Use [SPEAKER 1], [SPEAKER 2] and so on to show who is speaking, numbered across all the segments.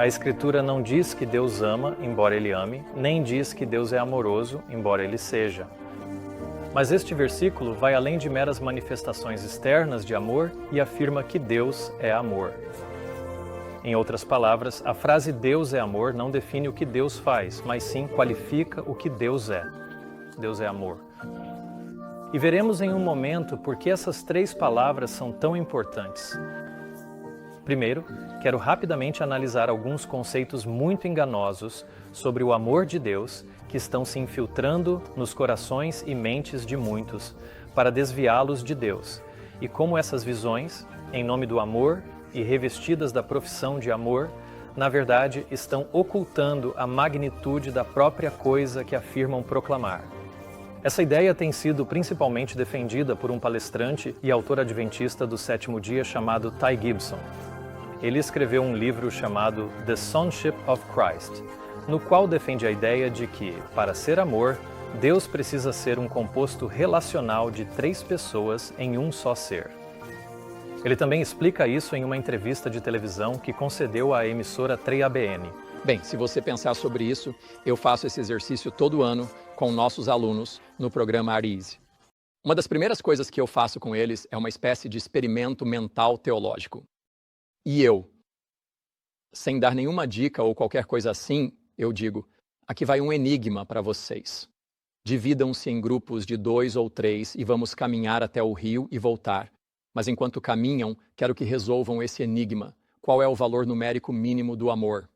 [SPEAKER 1] a Escritura não diz que Deus ama, embora Ele ame, nem diz que Deus é amoroso, embora Ele seja. Mas este versículo vai além de meras manifestações externas de amor e afirma que Deus é amor. Em outras palavras, a frase Deus é amor não define o que Deus faz, mas sim qualifica o que Deus é. Deus é amor. E veremos em um momento por que essas três palavras são tão importantes. Primeiro, quero rapidamente analisar alguns conceitos muito enganosos sobre o amor de Deus que estão se infiltrando nos corações e mentes de muitos para desviá-los de Deus, e como essas visões, em nome do amor e revestidas da profissão de amor, na verdade estão ocultando a magnitude da própria coisa que afirmam proclamar. Essa ideia tem sido principalmente defendida por um palestrante e autor adventista do sétimo dia chamado Ty Gibson. Ele escreveu um livro chamado The Sonship of Christ, no qual defende a ideia de que, para ser amor, Deus precisa ser um composto relacional de três pessoas em um só ser. Ele também explica isso em uma entrevista de televisão que concedeu à emissora 3ABN.
[SPEAKER 2] Bem, se você pensar sobre isso, eu faço esse exercício todo ano com nossos alunos no programa Arise. Uma das primeiras coisas que eu faço com eles é uma espécie de experimento mental teológico. E eu, sem dar nenhuma dica ou qualquer coisa assim, eu digo, aqui vai um enigma para vocês. Dividam-se em grupos de 2 ou 3 e vamos caminhar até o rio e voltar. Mas enquanto caminham, quero que resolvam esse enigma. Qual é o valor numérico mínimo do amor?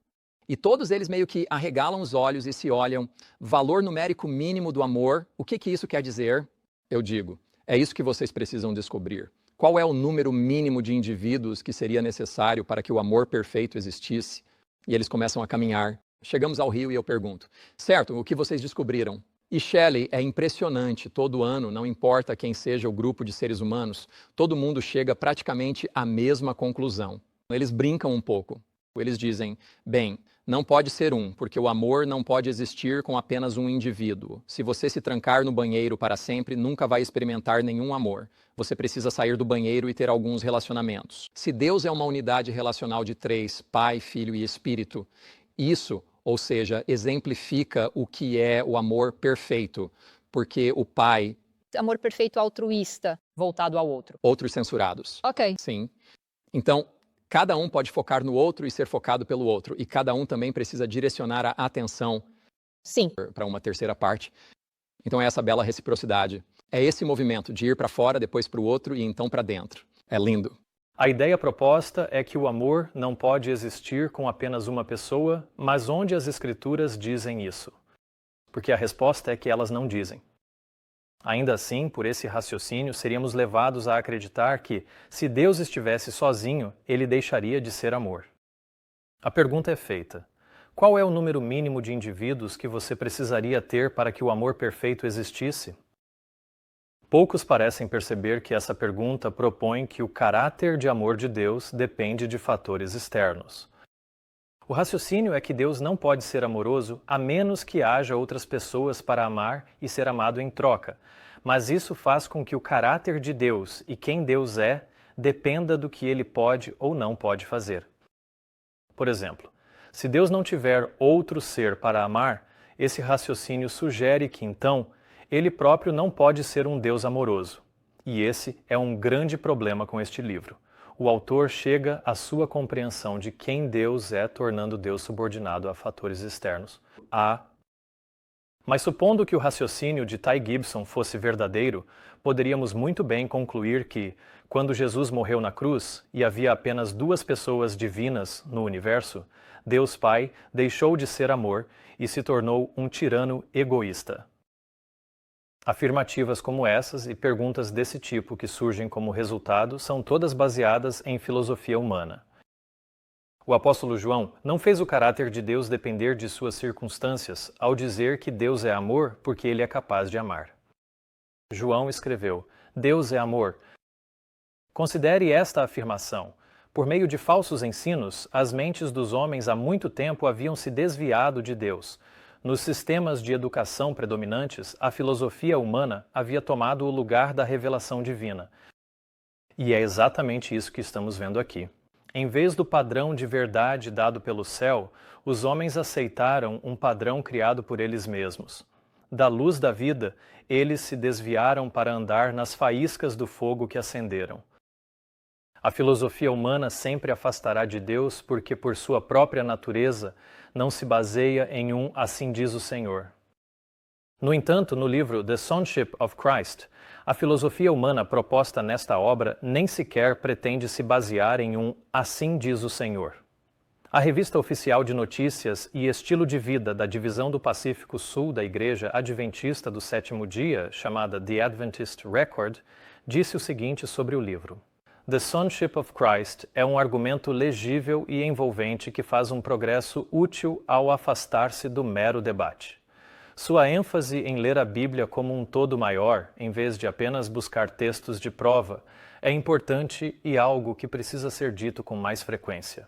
[SPEAKER 2] E todos eles meio que arregalam os olhos e se olham. Valor numérico mínimo do amor, o que isso quer dizer? Eu digo, é isso que vocês precisam descobrir. Qual é o número mínimo de indivíduos que seria necessário para que o amor perfeito existisse? E eles começam a caminhar. Chegamos ao rio e eu pergunto, certo, o que vocês descobriram? E Shelley, é impressionante, todo ano, não importa quem seja o grupo de seres humanos, todo mundo chega praticamente à mesma conclusão. Eles brincam um pouco. Eles dizem, bem, não pode ser um, porque o amor não pode existir com apenas um indivíduo. Se você se trancar no banheiro para sempre, nunca vai experimentar nenhum amor. Você precisa sair do banheiro e ter alguns relacionamentos. Se Deus é uma unidade relacional de 3, Pai, Filho e Espírito, isso, ou seja, exemplifica o que é o amor perfeito, porque o Pai...
[SPEAKER 3] Amor perfeito altruísta, voltado ao outro.
[SPEAKER 2] Outros censurados.
[SPEAKER 3] Ok.
[SPEAKER 2] Sim. Então, cada um pode focar no outro e ser focado pelo outro, e cada um também precisa direcionar a atenção para uma terceira parte. Então é essa bela reciprocidade. É esse movimento de ir para fora, depois para o outro e então para dentro. É lindo.
[SPEAKER 1] A ideia proposta é que o amor não pode existir com apenas uma pessoa, mas onde as Escrituras dizem isso? Porque a resposta é que elas não dizem. Ainda assim, por esse raciocínio, seríamos levados a acreditar que, se Deus estivesse sozinho, ele deixaria de ser amor. A pergunta é feita: qual é o número mínimo de indivíduos que você precisaria ter para que o amor perfeito existisse? Poucos parecem perceber que essa pergunta propõe que o caráter de amor de Deus depende de fatores externos. O raciocínio é que Deus não pode ser amoroso a menos que haja outras pessoas para amar e ser amado em troca, mas isso faz com que o caráter de Deus e quem Deus é dependa do que ele pode ou não pode fazer. Por exemplo, se Deus não tiver outro ser para amar, esse raciocínio sugere que, então, ele próprio não pode ser um Deus amoroso. E esse é um grande problema com este livro. O autor chega à sua compreensão de quem Deus é, tornando Deus subordinado a fatores externos. Mas supondo que o raciocínio de Ty Gibson fosse verdadeiro, poderíamos muito bem concluir que, quando Jesus morreu na cruz e havia apenas 2 pessoas divinas no universo, Deus Pai deixou de ser amor e se tornou um tirano egoísta. Afirmativas como essas e perguntas desse tipo que surgem como resultado são todas baseadas em filosofia humana. O apóstolo João não fez o caráter de Deus depender de suas circunstâncias ao dizer que Deus é amor porque ele é capaz de amar. João escreveu: Deus é amor. Considere esta afirmação. Por meio de falsos ensinos, as mentes dos homens há muito tempo haviam se desviado de Deus. Nos sistemas de educação predominantes, a filosofia humana havia tomado o lugar da revelação divina. E é exatamente isso que estamos vendo aqui. Em vez do padrão de verdade dado pelo céu, os homens aceitaram um padrão criado por eles mesmos. Da luz da vida, eles se desviaram para andar nas faíscas do fogo que acenderam. A filosofia humana sempre afastará de Deus porque, por sua própria natureza, não se baseia em um assim diz o Senhor. No entanto, no livro The Sonship of Christ, a filosofia humana proposta nesta obra nem sequer pretende se basear em um assim diz o Senhor. A revista oficial de notícias e estilo de vida da divisão do Pacífico Sul da Igreja Adventista do Sétimo Dia, chamada The Adventist Record, disse o seguinte sobre o livro. The Sonship of Christ é um argumento legível e envolvente que faz um progresso útil ao afastar-se do mero debate. Sua ênfase em ler a Bíblia como um todo maior, em vez de apenas buscar textos de prova, é importante e algo que precisa ser dito com mais frequência.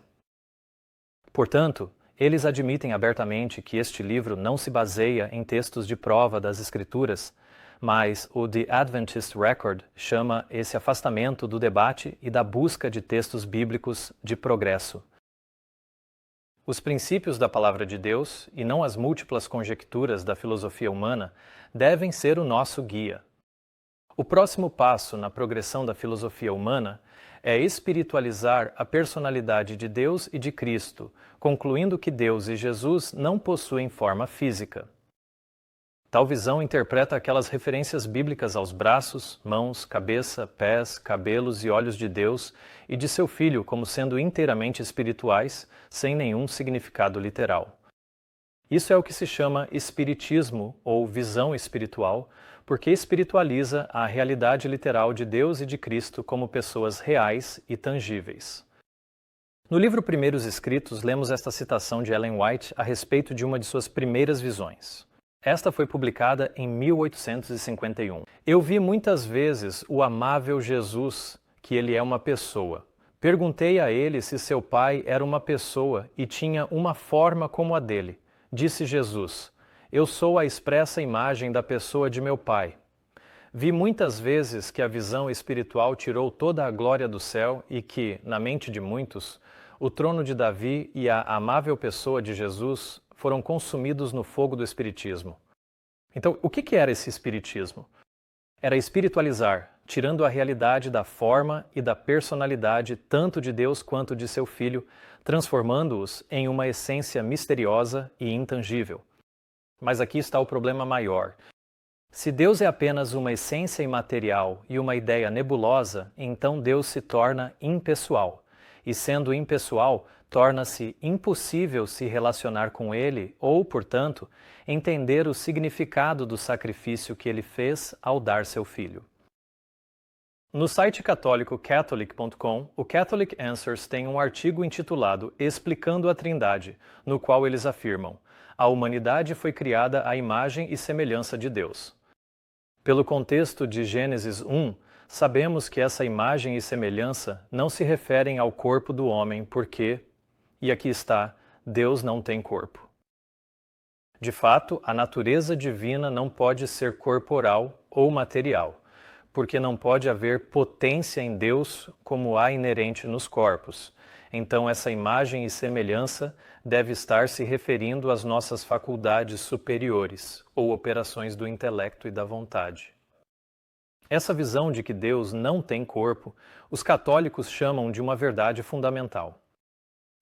[SPEAKER 1] Portanto, eles admitem abertamente que este livro não se baseia em textos de prova das Escrituras, mas o The Adventist Record chama esse afastamento do debate e da busca de textos bíblicos de progresso. Os princípios da Palavra de Deus, e não as múltiplas conjecturas da filosofia humana, devem ser o nosso guia. O próximo passo na progressão da filosofia humana é espiritualizar a personalidade de Deus e de Cristo, concluindo que Deus e Jesus não possuem forma física. Tal visão interpreta aquelas referências bíblicas aos braços, mãos, cabeça, pés, cabelos e olhos de Deus e de seu Filho como sendo inteiramente espirituais, sem nenhum significado literal. Isso é o que se chama espiritismo ou visão espiritual, porque espiritualiza a realidade literal de Deus e de Cristo como pessoas reais e tangíveis. No livro Primeiros Escritos, lemos esta citação de Ellen White a respeito de uma de suas primeiras visões. Esta foi publicada em 1851. Eu vi muitas vezes o amável Jesus, que ele é uma pessoa. Perguntei a ele se seu pai era uma pessoa e tinha uma forma como a dele. Disse Jesus: eu sou a expressa imagem da pessoa de meu pai. Vi muitas vezes que a visão espiritual tirou toda a glória do céu e que, na mente de muitos, o trono de Davi e a amável pessoa de Jesus foram consumidos no fogo do espiritismo. Então, o que era esse espiritismo? Era espiritualizar, tirando a realidade da forma e da personalidade tanto de Deus quanto de seu Filho, transformando-os em uma essência misteriosa e intangível. Mas aqui está o problema maior. Se Deus é apenas uma essência imaterial e uma ideia nebulosa, então Deus se torna impessoal. E sendo impessoal, torna-se impossível se relacionar com Ele ou, portanto, entender o significado do sacrifício que Ele fez ao dar seu Filho. No site católico catholic.com, o Catholic Answers tem um artigo intitulado Explicando a Trindade, no qual eles afirmam: a humanidade foi criada à imagem e semelhança de Deus. Pelo contexto de Gênesis 1, sabemos que essa imagem e semelhança não se referem ao corpo do homem porque, e aqui está, Deus não tem corpo. De fato, a natureza divina não pode ser corporal ou material, porque não pode haver potência em Deus como há inerente nos corpos. Então, essa imagem e semelhança deve estar se referindo às nossas faculdades superiores, ou operações do intelecto e da vontade. Essa visão de que Deus não tem corpo, os católicos chamam de uma verdade fundamental.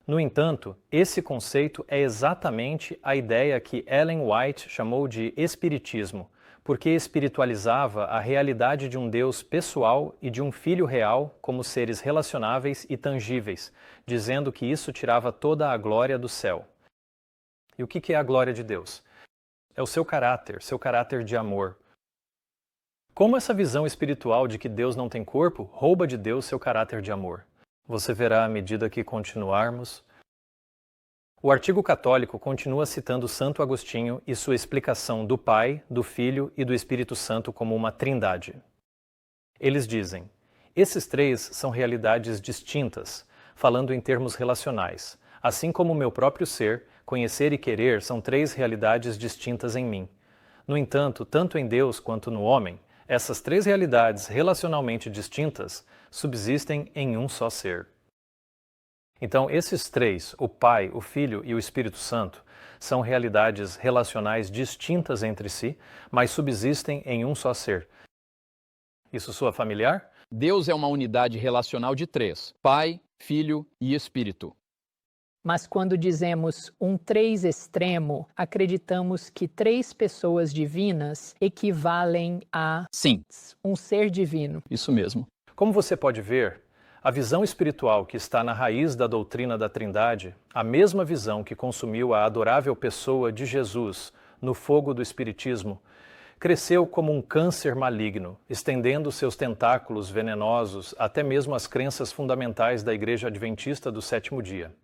[SPEAKER 1] No entanto, esse conceito é exatamente a ideia que Ellen White chamou de espiritismo, porque espiritualizava a realidade de um Deus pessoal e de um Filho real como seres relacionáveis e tangíveis, dizendo que isso tirava toda a glória do céu. E o que é a glória de Deus? É o seu caráter de amor. Como essa visão espiritual de que Deus não tem corpo rouba de Deus seu caráter de amor? Você verá à medida que continuarmos. O artigo católico continua citando Santo Agostinho e sua explicação do Pai, do Filho e do Espírito Santo como uma trindade. Eles dizem: esses três são realidades distintas, falando em termos relacionais. Assim como o meu próprio ser, conhecer e querer são três realidades distintas em mim. No entanto, tanto em Deus quanto no homem, essas três realidades relacionalmente distintas subsistem em um só ser. Então, esses três, o Pai, o Filho e o Espírito Santo, são realidades relacionais distintas entre si, mas subsistem em um só ser. Isso soa familiar?
[SPEAKER 2] Deus é uma unidade relacional de três: Pai, Filho e Espírito.
[SPEAKER 4] Mas quando dizemos um três extremo, acreditamos que três pessoas divinas equivalem a
[SPEAKER 2] Sim,
[SPEAKER 4] um ser divino.
[SPEAKER 2] isso mesmo.
[SPEAKER 1] Como você pode ver, a visão espiritual que está na raiz da doutrina da Trindade, a mesma visão que consumiu a adorável pessoa de Jesus no fogo do Espiritismo, cresceu como um câncer maligno, estendendo seus tentáculos venenosos até mesmo as crenças fundamentais da Igreja Adventista do Sétimo Dia.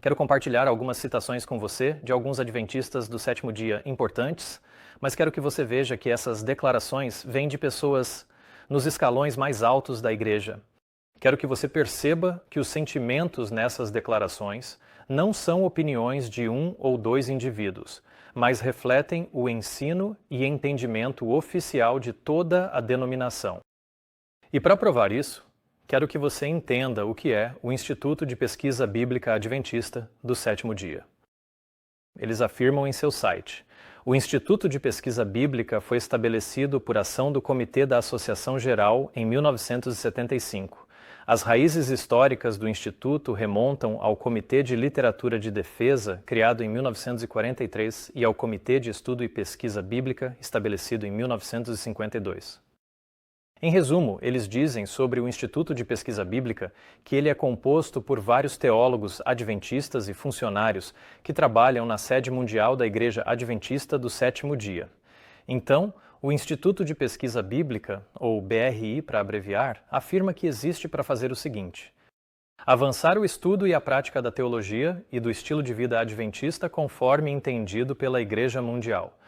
[SPEAKER 1] Quero compartilhar algumas citações com você de alguns adventistas do sétimo dia importantes, mas quero que você veja que essas declarações vêm de pessoas nos escalões mais altos da igreja. Quero que você perceba que os sentimentos nessas declarações não são opiniões de um ou dois indivíduos, mas refletem o ensino e entendimento oficial de toda a denominação. E para provar isso, quero que você entenda o que é o Instituto de Pesquisa Bíblica Adventista do Sétimo Dia. Eles afirmam em seu site: o Instituto de Pesquisa Bíblica foi estabelecido por ação do Comitê da Associação Geral em 1975. As raízes históricas do Instituto remontam ao Comitê de Literatura de Defesa, criado em 1943, e ao Comitê de Estudo e Pesquisa Bíblica, estabelecido em 1952. Em resumo, eles dizem sobre o Instituto de Pesquisa Bíblica que ele é composto por vários teólogos adventistas e funcionários que trabalham na sede mundial da Igreja Adventista do Sétimo Dia. Então, o Instituto de Pesquisa Bíblica, ou BRI para abreviar, afirma que existe para fazer o seguinte: avançar o estudo e a prática da teologia e do estilo de vida adventista conforme entendido pela Igreja Mundial.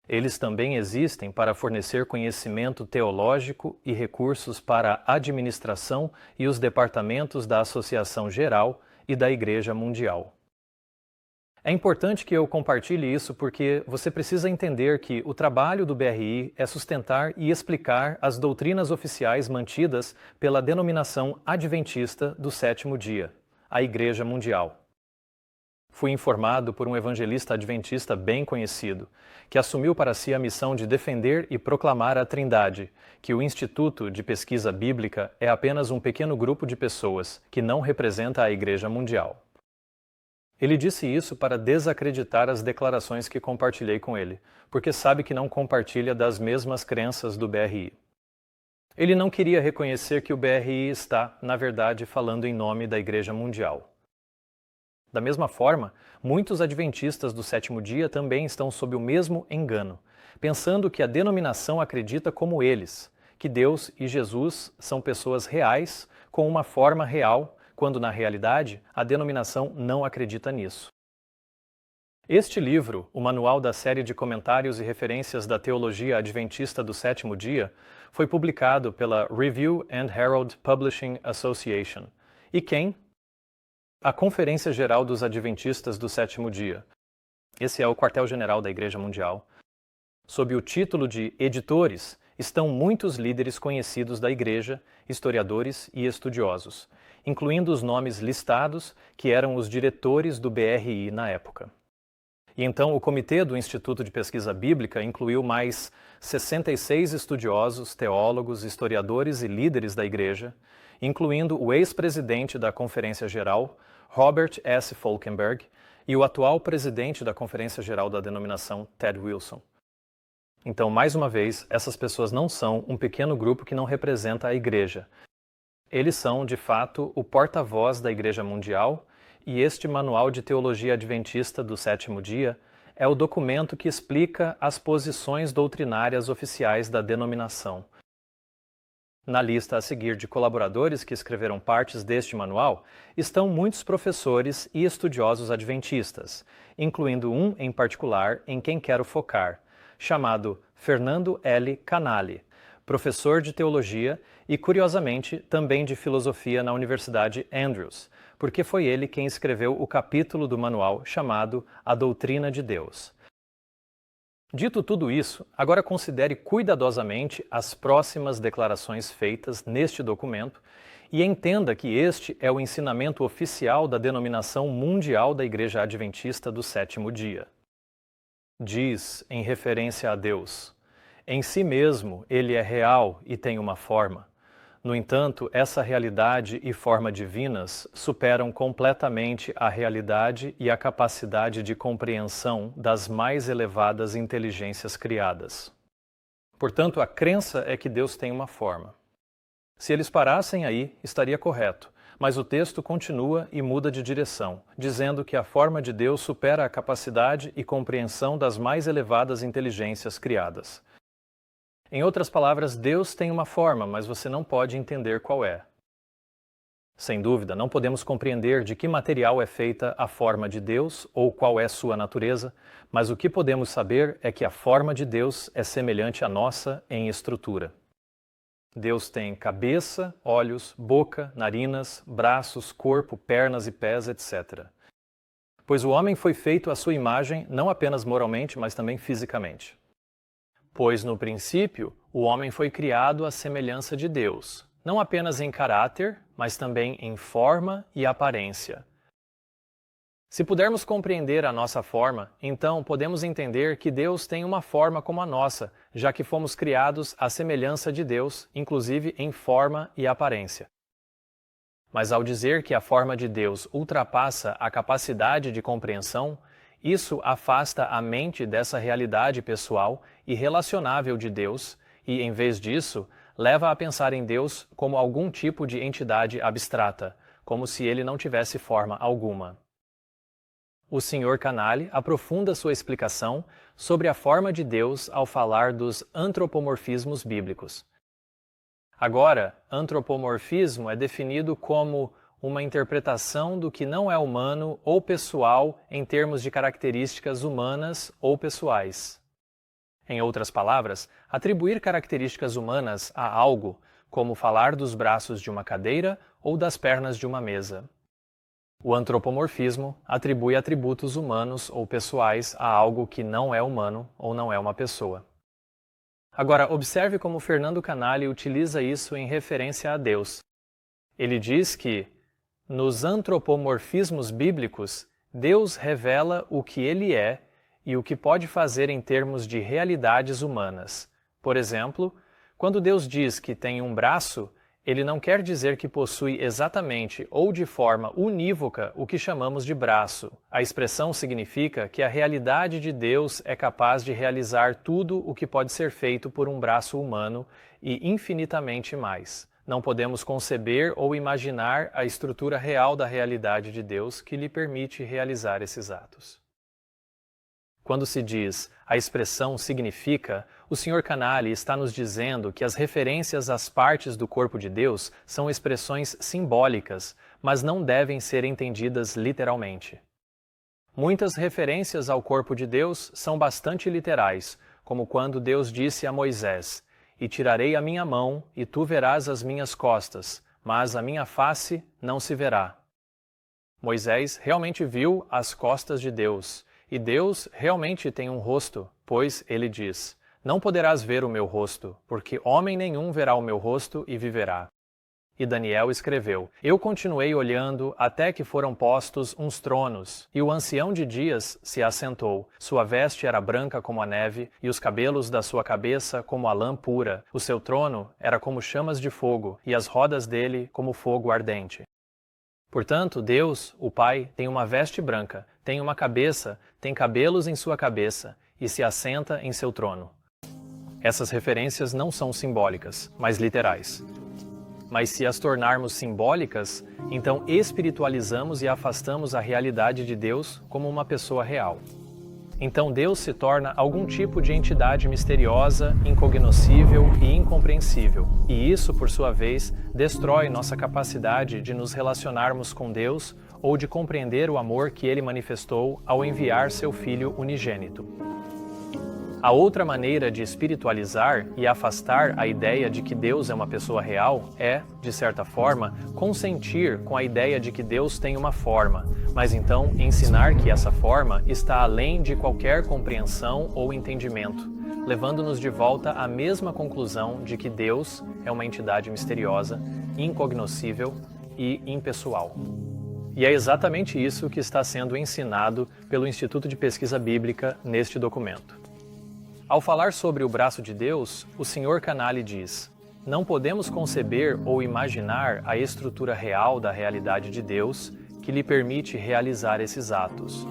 [SPEAKER 1] Eles também existem para fornecer conhecimento teológico e recursos para a administração e os departamentos da Associação Geral e da Igreja Mundial. É importante que eu compartilhe isso porque você precisa entender que o trabalho do BRI é sustentar e explicar as doutrinas oficiais mantidas pela denominação adventista do Sétimo Dia, a Igreja Mundial. Fui informado por um evangelista adventista bem conhecido, que assumiu para si a missão de defender e proclamar a Trindade, que o Instituto de Pesquisa Bíblica é apenas um pequeno grupo de pessoas que não representa a Igreja Mundial. Ele disse isso para desacreditar as declarações que compartilhei com ele, porque sabe que não compartilha das mesmas crenças do BRI. Ele não queria reconhecer que o BRI está, na verdade, falando em nome da Igreja Mundial. Da mesma forma, muitos adventistas do sétimo dia também estão sob o mesmo engano, pensando que a denominação acredita como eles, que Deus e Jesus são pessoas reais com uma forma real, quando na realidade a denominação não acredita nisso. Este livro, o manual da série de comentários e referências da teologia adventista do sétimo dia, foi publicado pela Review and Herald Publishing Association. E quem? A Conferência Geral dos Adventistas do Sétimo Dia. Esse é o quartel-general da Igreja Mundial. Sob o título de editores, estão muitos líderes conhecidos da Igreja, historiadores e estudiosos, incluindo os nomes listados que eram os diretores do BRI na época. E então o comitê do Instituto de Pesquisa Bíblica incluiu mais 66 estudiosos, teólogos, historiadores e líderes da Igreja, incluindo o ex-presidente da Conferência Geral, Robert S. Falkenberg, e o atual presidente da Conferência Geral da denominação, Ted Wilson. Então, mais uma vez, essas pessoas não são um pequeno grupo que não representa a Igreja. Eles são, de fato, o porta-voz da Igreja Mundial, e este Manual de Teologia Adventista do Sétimo Dia é o documento que explica as posições doutrinárias oficiais da denominação. Na lista a seguir de colaboradores que escreveram partes deste manual estão muitos professores e estudiosos adventistas, incluindo um em particular em quem quero focar, chamado Fernando L. Canali, professor de teologia e, curiosamente, também de filosofia na Universidade Andrews, porque foi ele quem escreveu o capítulo do manual chamado A Doutrina de Deus. Dito tudo isso, agora considere cuidadosamente as próximas declarações feitas neste documento E entenda que este é o ensinamento oficial da denominação mundial da Igreja Adventista do Sétimo Dia. Diz, em referência a Deus, em si mesmo ele é real e tem uma forma. No entanto, essa realidade e forma divinas superam completamente a realidade e a capacidade de compreensão das mais elevadas inteligências criadas. Portanto, a crença é que Deus tem uma forma. Se eles parassem aí, estaria correto, mas o texto continua e muda de direção, dizendo que a forma de Deus supera a capacidade e compreensão das mais elevadas inteligências criadas. Em outras palavras, Deus tem uma forma, mas você não pode entender qual é. Sem dúvida, não podemos compreender de que material é feita a forma de Deus ou qual é sua natureza, mas o que podemos saber é que a forma de Deus é semelhante à nossa em estrutura. Deus tem cabeça, olhos, boca, narinas, braços, corpo, pernas e pés, etc. Pois o homem foi feito à sua imagem, não apenas moralmente, mas também fisicamente. Pois no princípio, o homem foi criado à semelhança de Deus, não apenas em caráter, mas também em forma e aparência. Se pudermos compreender a nossa forma, então podemos entender que Deus tem uma forma como a nossa, já que fomos criados à semelhança de Deus, inclusive em forma e aparência. Mas ao dizer que a forma de Deus ultrapassa a capacidade de compreensão, isso afasta a mente dessa realidade pessoal e relacionável de Deus e, em vez disso, leva a pensar em Deus como algum tipo de entidade abstrata, como se ele não tivesse forma alguma. O Sr. Canale aprofunda sua explicação sobre a forma de Deus ao falar dos antropomorfismos bíblicos. Agora, antropomorfismo é definido como uma interpretação do que não é humano ou pessoal em termos de características humanas ou pessoais. Em outras palavras, atribuir características humanas a algo, como falar dos braços de uma cadeira ou das pernas de uma mesa. O antropomorfismo atribui atributos humanos ou pessoais a algo que não é humano ou não é uma pessoa. Agora, observe como Fernando Canale utiliza isso em referência a Deus. Ele diz que, nos antropomorfismos bíblicos, Deus revela o que ele é e o que pode fazer em termos de realidades humanas. Por exemplo, quando Deus diz que tem um braço, ele não quer dizer que possui exatamente ou de forma unívoca o que chamamos de braço. A expressão significa que a realidade de Deus é capaz de realizar tudo o que pode ser feito por um braço humano e infinitamente mais. Não podemos conceber ou imaginar a estrutura real da realidade de Deus que lhe permite realizar esses atos. Quando se diz a expressão significa, o Sr. Canale está nos dizendo que as referências às partes do corpo de Deus são expressões simbólicas, mas não devem ser entendidas literalmente. Muitas referências ao corpo de Deus são bastante literais, como quando Deus disse a Moisés: "E tirarei a minha mão, e tu verás as minhas costas, mas a minha face não se verá." Moisés realmente viu as costas de Deus, e Deus realmente tem um rosto, pois ele diz: "Não poderás ver o meu rosto, porque homem nenhum verá o meu rosto e viverá." E Daniel escreveu: "Eu continuei olhando até que foram postos uns tronos, e o ancião de dias se assentou. Sua veste era branca como a neve, e os cabelos da sua cabeça como a lã pura. O seu trono era como chamas de fogo, e as rodas dele como fogo ardente." Portanto, Deus, o Pai, tem uma veste branca, tem uma cabeça, tem cabelos em sua cabeça, e se assenta em seu trono. Essas referências não são simbólicas, mas literais. Mas se as tornarmos simbólicas, então espiritualizamos e afastamos a realidade de Deus como uma pessoa real. Então Deus se torna algum tipo de entidade misteriosa, incognoscível e incompreensível. E isso, por sua vez, destrói nossa capacidade de nos relacionarmos com Deus ou de compreender o amor que Ele manifestou ao enviar seu Filho unigênito. A outra maneira de espiritualizar e afastar a ideia de que Deus é uma pessoa real é, de certa forma, consentir com a ideia de que Deus tem uma forma, mas então ensinar que essa forma está além de qualquer compreensão ou entendimento, levando-nos de volta à mesma conclusão de que Deus é uma entidade misteriosa, incognoscível e impessoal. E é exatamente isso que está sendo ensinado pelo Instituto de Pesquisa Bíblica neste documento. Ao falar sobre o braço de Deus, o Sr. Canale diz: não podemos conceber ou imaginar a estrutura real da realidade de Deus que lhe permite realizar esses atos.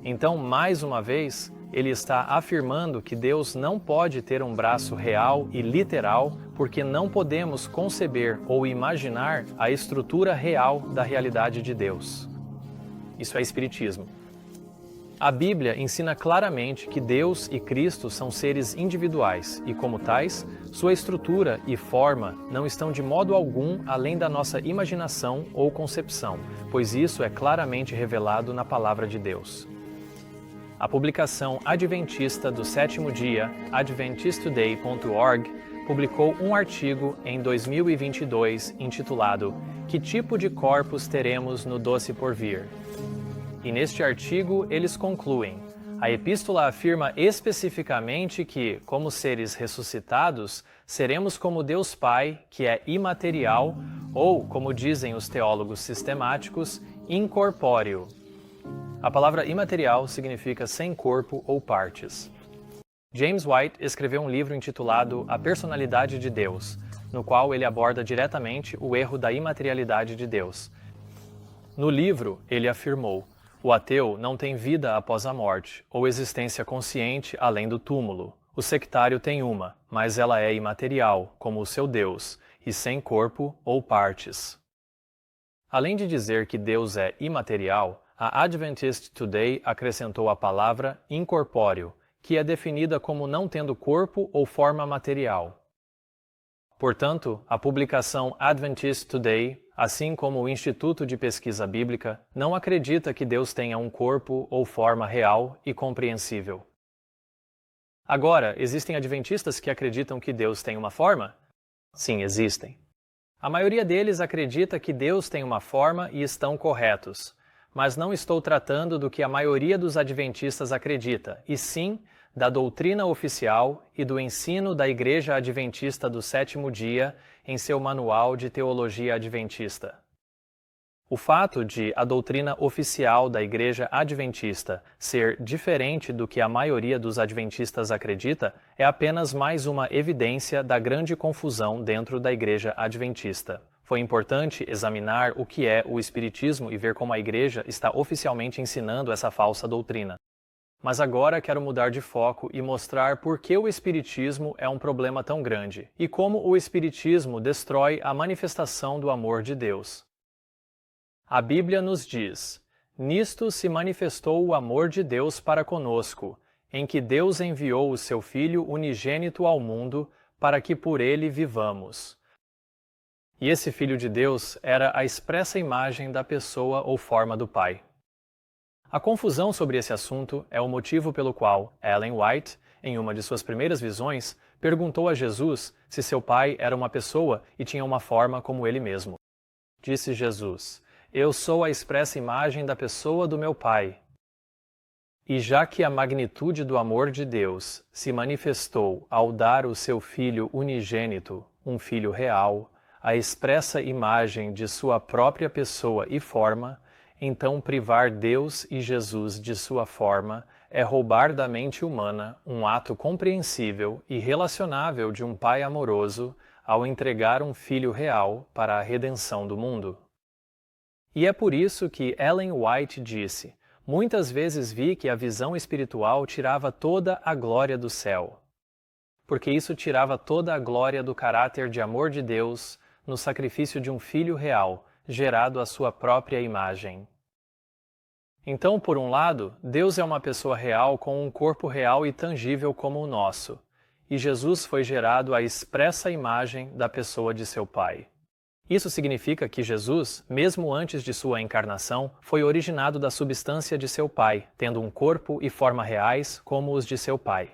[SPEAKER 1] Então, mais uma vez, ele está afirmando que Deus não pode ter um braço real e literal porque não podemos conceber ou imaginar a estrutura real da realidade de Deus. Isso é espiritismo. A Bíblia ensina claramente que Deus e Cristo são seres individuais e, como tais, sua estrutura e forma não estão de modo algum além da nossa imaginação ou concepção, pois isso é claramente revelado na Palavra de Deus. A publicação adventista do sétimo dia, adventisttoday.org, publicou um artigo em 2022 intitulado Que tipo de corpos teremos no doce porvir? E neste artigo eles concluem: a epístola afirma especificamente que, como seres ressuscitados, seremos como Deus Pai, que é imaterial, ou, como dizem os teólogos sistemáticos, incorpóreo. A palavra imaterial significa sem corpo ou partes. James White escreveu um livro intitulado A Personalidade de Deus, no qual ele aborda diretamente o erro da imaterialidade de Deus. No livro, ele afirmou: o ateu não tem vida após a morte, ou existência consciente além do túmulo. O sectário tem uma, mas ela é imaterial, como o seu Deus, e sem corpo ou partes. Além de dizer que Deus é imaterial, a Adventist Today acrescentou a palavra incorpóreo, que é definida como não tendo corpo ou forma material. Portanto, a publicação Adventist Today, assim como o Instituto de Pesquisa Bíblica, não acredita que Deus tenha um corpo ou forma real e compreensível. Agora, existem adventistas que acreditam que Deus tem uma forma? Sim, existem. A maioria deles acredita que Deus tem uma forma e estão corretos, mas não estou tratando do que a maioria dos adventistas acredita, e sim da doutrina oficial e do ensino da Igreja Adventista do Sétimo Dia em seu Manual de Teologia Adventista. O fato de a doutrina oficial da Igreja Adventista ser diferente do que a maioria dos adventistas acredita é apenas mais uma evidência da grande confusão dentro da Igreja Adventista. Foi importante examinar o que é o Espiritismo e ver como a Igreja está oficialmente ensinando essa falsa doutrina. Mas agora quero mudar de foco e mostrar por que o Espiritismo é um problema tão grande e como o Espiritismo destrói a manifestação do amor de Deus. A Bíblia nos diz: nisto se manifestou o amor de Deus para conosco, em que Deus enviou o seu Filho unigênito ao mundo para que por ele vivamos. E esse Filho de Deus era a expressa imagem da pessoa ou forma do Pai. A confusão sobre esse assunto é o motivo pelo qual Ellen White, em uma de suas primeiras visões, perguntou a Jesus se seu pai era uma pessoa e tinha uma forma como ele mesmo. Disse Jesus: eu sou a expressa imagem da pessoa do meu Pai. E já que a magnitude do amor de Deus se manifestou ao dar o seu Filho unigênito, um Filho real, a expressa imagem de sua própria pessoa e forma, então privar Deus e Jesus de sua forma é roubar da mente humana um ato compreensível e relacionável de um Pai amoroso ao entregar um Filho real para a redenção do mundo. E é por isso que Ellen White disse: muitas vezes vi que a visão espiritual tirava toda a glória do céu. Porque isso tirava toda a glória do caráter de amor de Deus no sacrifício de um Filho real, gerado à sua própria imagem. Então, por um lado, Deus é uma pessoa real com um corpo real e tangível como o nosso, e Jesus foi gerado à expressa imagem da pessoa de seu Pai. Isso significa que Jesus, mesmo antes de sua encarnação, foi originado da substância de seu Pai, tendo um corpo e forma reais como os de seu Pai.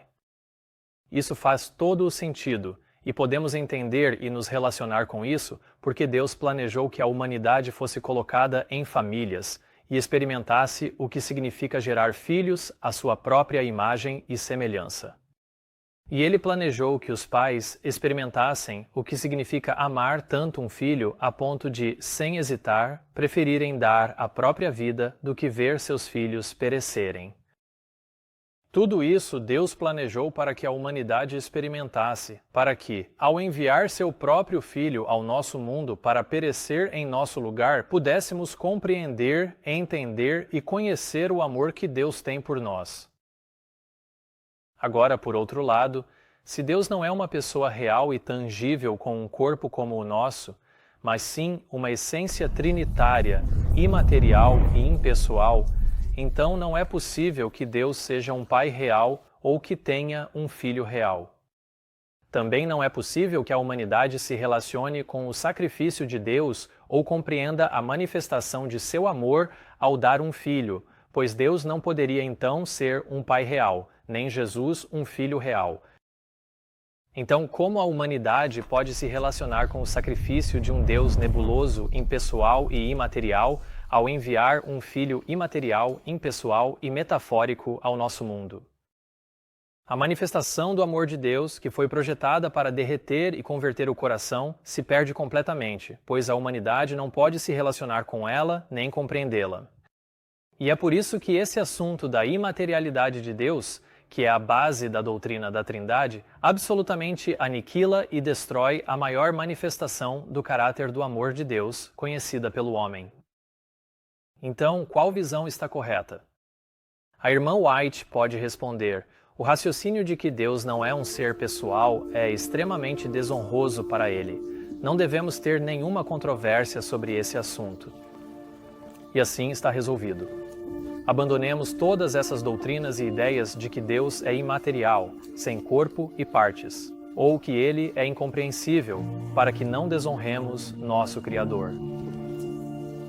[SPEAKER 1] Isso faz todo o sentido, e podemos entender e nos relacionar com isso porque Deus planejou que a humanidade fosse colocada em famílias e experimentasse o que significa gerar filhos à sua própria imagem e semelhança. E ele planejou que os pais experimentassem o que significa amar tanto um filho a ponto de, sem hesitar, preferirem dar a própria vida do que ver seus filhos perecerem. Tudo isso Deus planejou para que a humanidade experimentasse, para que, ao enviar seu próprio Filho ao nosso mundo para perecer em nosso lugar, pudéssemos compreender, entender e conhecer o amor que Deus tem por nós. Agora, por outro lado, se Deus não é uma pessoa real e tangível com um corpo como o nosso, mas sim uma essência trinitária, imaterial e impessoal, então não é possível que Deus seja um pai real ou que tenha um filho real. Também não é possível que a humanidade se relacione com o sacrifício de Deus ou compreenda a manifestação de seu amor ao dar um filho, pois Deus não poderia então ser um pai real, nem Jesus um filho real. Então, como a humanidade pode se relacionar com o sacrifício de um Deus nebuloso, impessoal e imaterial, ao enviar um filho imaterial, impessoal e metafórico ao nosso mundo? A manifestação do amor de Deus, que foi projetada para derreter e converter o coração, se perde completamente, pois a humanidade não pode se relacionar com ela nem compreendê-la. E é por isso que esse assunto da imaterialidade de Deus, que é a base da doutrina da Trindade, absolutamente aniquila e destrói a maior manifestação do caráter do amor de Deus, conhecida pelo homem. Então, qual visão está correta? A irmã White pode responder: o raciocínio de que Deus não é um ser pessoal é extremamente desonroso para ele. Não devemos ter nenhuma controvérsia sobre esse assunto. E assim está resolvido. Abandonemos todas essas doutrinas e ideias de que Deus é imaterial, sem corpo e partes, ou que Ele é incompreensível, para que não desonremos nosso Criador.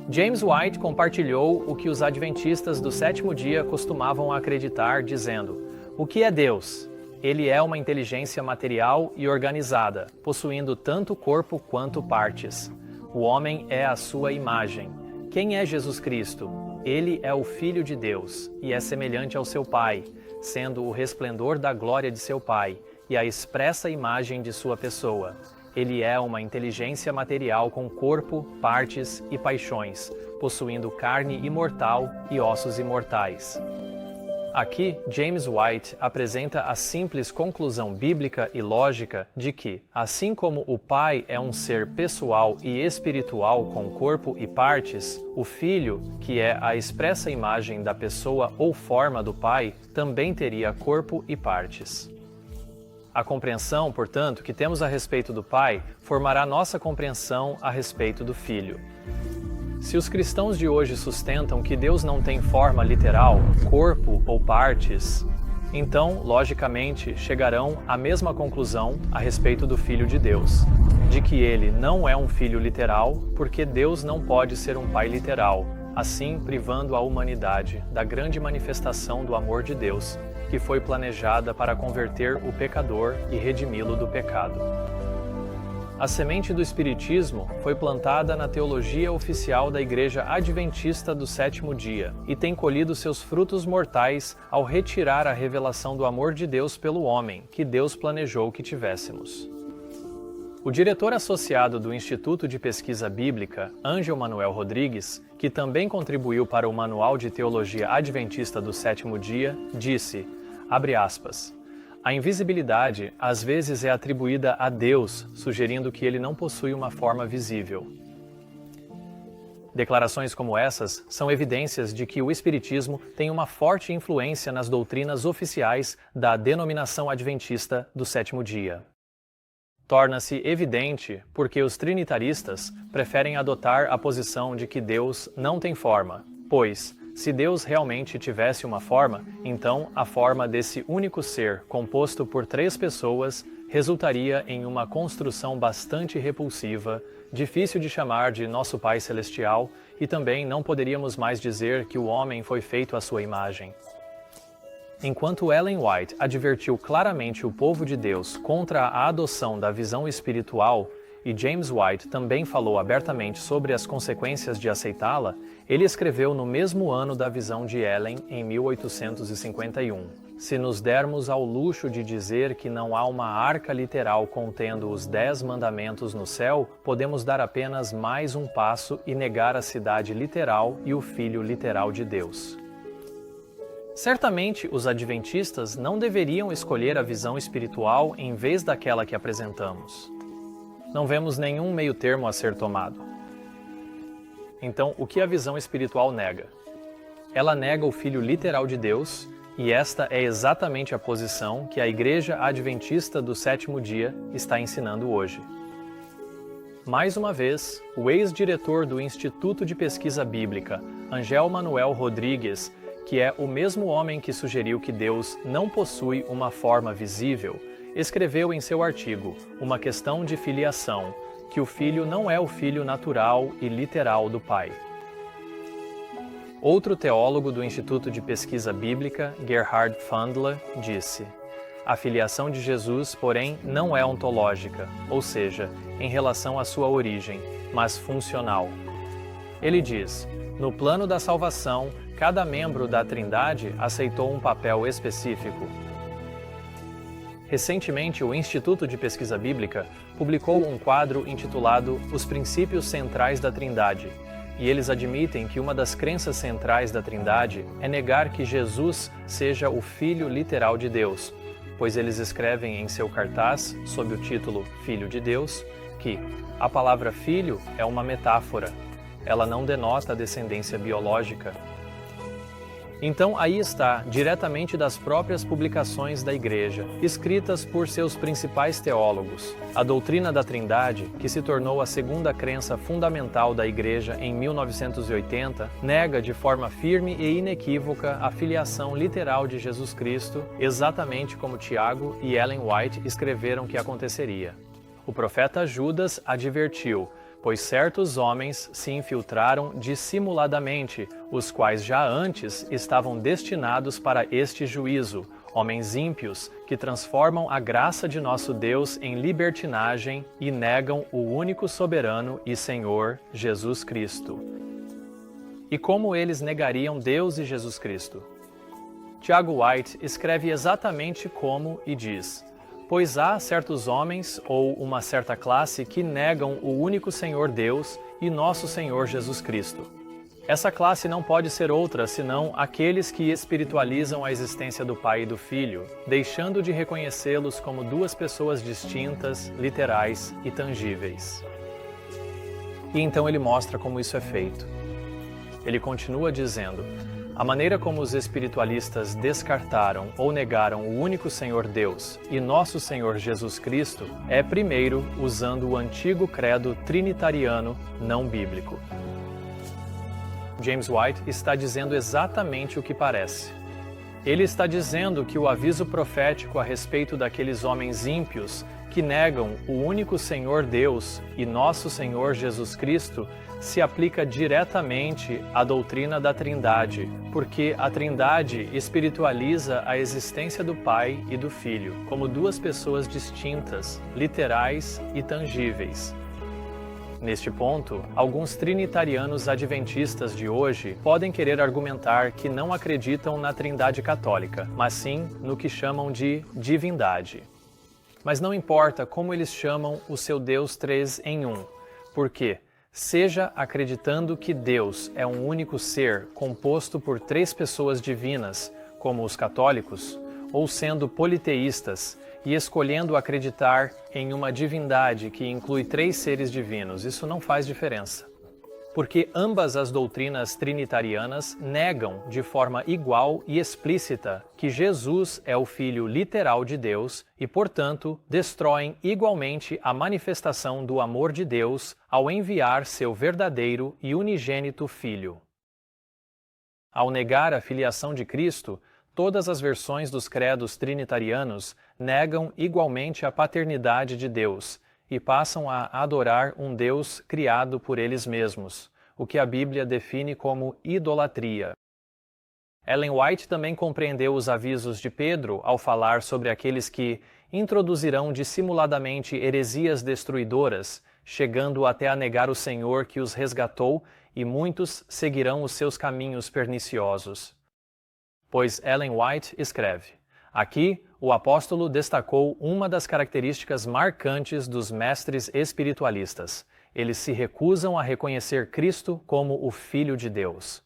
[SPEAKER 1] James White compartilhou o que os adventistas do sétimo dia costumavam acreditar, dizendo: o que é Deus? Ele é uma inteligência material e organizada, possuindo tanto corpo quanto partes. O homem é a sua imagem. Quem é Jesus Cristo? Ele é o Filho de Deus e é semelhante ao seu Pai, sendo o resplendor da glória de seu Pai e a expressa imagem de sua pessoa. Ele é uma inteligência material com corpo, partes e paixões, possuindo carne imortal e ossos imortais. Aqui, James White apresenta a simples conclusão bíblica e lógica de que, assim como o Pai é um ser pessoal e espiritual com corpo e partes, o Filho, que é a expressa imagem da pessoa ou forma do Pai, também teria corpo e partes. A compreensão, portanto, que temos a respeito do Pai formará nossa compreensão a respeito do Filho. Se os cristãos de hoje sustentam que Deus não tem forma literal, corpo ou partes, então, logicamente, chegarão à mesma conclusão a respeito do Filho de Deus, de que ele não é um filho literal, porque Deus não pode ser um pai literal, assim privando a humanidade da grande manifestação do amor de Deus, que foi planejada para converter o pecador e redimi-lo do pecado. A semente do Espiritismo foi plantada na teologia oficial da Igreja Adventista do Sétimo Dia e tem colhido seus frutos mortais ao retirar a revelação do amor de Deus pelo homem, que Deus planejou que tivéssemos. O diretor associado do Instituto de Pesquisa Bíblica, Ângelo Manuel Rodrigues, que também contribuiu para o Manual de Teologia Adventista do Sétimo Dia, disse, abre aspas, a invisibilidade às vezes é atribuída a Deus, sugerindo que ele não possui uma forma visível. Declarações como essas são evidências de que o Espiritismo tem uma forte influência nas doutrinas oficiais da denominação adventista do sétimo dia. Torna-se evidente porque os trinitaristas preferem adotar a posição de que Deus não tem forma, pois, se Deus realmente tivesse uma forma, então a forma desse único ser, composto por 3 pessoas, resultaria em uma construção bastante repulsiva, difícil de chamar de nosso Pai Celestial, e também não poderíamos mais dizer que o homem foi feito à sua imagem. Enquanto Ellen White advertiu claramente o povo de Deus contra a adoção da visão espiritual, e James White também falou abertamente sobre as consequências de aceitá-la, ele escreveu no mesmo ano da visão de Ellen, em 1851. se nos dermos ao luxo de dizer que não há uma arca literal contendo os 10 mandamentos no céu, podemos dar apenas mais um passo e negar a cidade literal e o Filho literal de Deus. Certamente, os adventistas não deveriam escolher a visão espiritual em vez daquela que apresentamos. Não vemos nenhum meio termo a ser tomado. Então, o que a visão espiritual nega? Ela nega o Filho literal de Deus, e esta é exatamente a posição que a Igreja Adventista do Sétimo Dia está ensinando hoje. Mais uma vez, o ex-diretor do Instituto de Pesquisa Bíblica, Angel Manuel Rodrigues, que é o mesmo homem que sugeriu que Deus não possui uma forma visível, escreveu em seu artigo Uma Questão de Filiação, que o Filho não é o Filho natural e literal do Pai. Outro teólogo do Instituto de Pesquisa Bíblica, Gerhard Pfandler, disse: a filiação de Jesus, porém, não é ontológica, ou seja, em relação à sua origem, mas funcional. Ele diz: no plano da salvação, cada membro da Trindade aceitou um papel específico. Recentemente, o Instituto de Pesquisa Bíblica publicou um quadro intitulado Os Princípios Centrais da Trindade, e eles admitem que uma das crenças centrais da Trindade é negar que Jesus seja o Filho literal de Deus, pois eles escrevem em seu cartaz, sob o título Filho de Deus, que a palavra filho é uma metáfora, ela não denota a descendência biológica. Então aí está, diretamente das próprias publicações da Igreja, escritas por seus principais teólogos, a doutrina da Trindade, que se tornou a segunda crença fundamental da Igreja em 1980, nega de forma firme e inequívoca a filiação literal de Jesus Cristo, exatamente como Tiago e Ellen White escreveram que aconteceria. O profeta Judas advertiu: pois certos homens se infiltraram dissimuladamente, os quais já antes estavam destinados para este juízo, homens ímpios, que transformam a graça de nosso Deus em libertinagem e negam o único soberano e Senhor, Jesus Cristo. E como eles negariam Deus e Jesus Cristo? Tiago White escreve exatamente como e diz: pois há certos homens ou uma certa classe que negam o único Senhor Deus e nosso Senhor Jesus Cristo. Essa classe não pode ser outra senão aqueles que espiritualizam a existência do Pai e do Filho, deixando de reconhecê-los como duas pessoas distintas, literais e tangíveis. E então ele mostra como isso é feito. Ele continua dizendo: a maneira como os espiritualistas descartaram ou negaram o único Senhor Deus e nosso Senhor Jesus Cristo é, primeiro, usando o antigo credo trinitariano não bíblico. James White está dizendo exatamente o que parece. Ele está dizendo que o aviso profético a respeito daqueles homens ímpios que negam o único Senhor Deus e nosso Senhor Jesus Cristo se aplica diretamente à doutrina da Trindade, porque a Trindade espiritualiza a existência do Pai e do Filho como duas pessoas distintas, literais e tangíveis. Neste ponto, alguns trinitarianos adventistas de hoje podem querer argumentar que não acreditam na Trindade católica, mas sim no que chamam de divindade. Mas não importa como eles chamam o seu Deus 3 em 1, porque seja acreditando que Deus é um único ser composto por 3 pessoas divinas, como os católicos, ou sendo politeístas e escolhendo acreditar em uma divindade que inclui 3 seres divinos, isso não faz diferença. Porque ambas as doutrinas trinitarianas negam de forma igual e explícita que Jesus é o Filho literal de Deus e, portanto, destroem igualmente a manifestação do amor de Deus ao enviar seu verdadeiro e unigênito Filho. Ao negar a filiação de Cristo, todas as versões dos credos trinitarianos negam igualmente a paternidade de Deus e passam a adorar um Deus criado por eles mesmos, o que a Bíblia define como idolatria. Ellen White também compreendeu os avisos de Pedro ao falar sobre aqueles que introduzirão dissimuladamente heresias destruidoras, chegando até a negar o Senhor que os resgatou, e muitos seguirão os seus caminhos perniciosos. Pois Ellen White escreve: Aqui, o apóstolo destacou uma das características marcantes dos mestres espiritualistas. Eles se recusam a reconhecer Cristo como o Filho de Deus.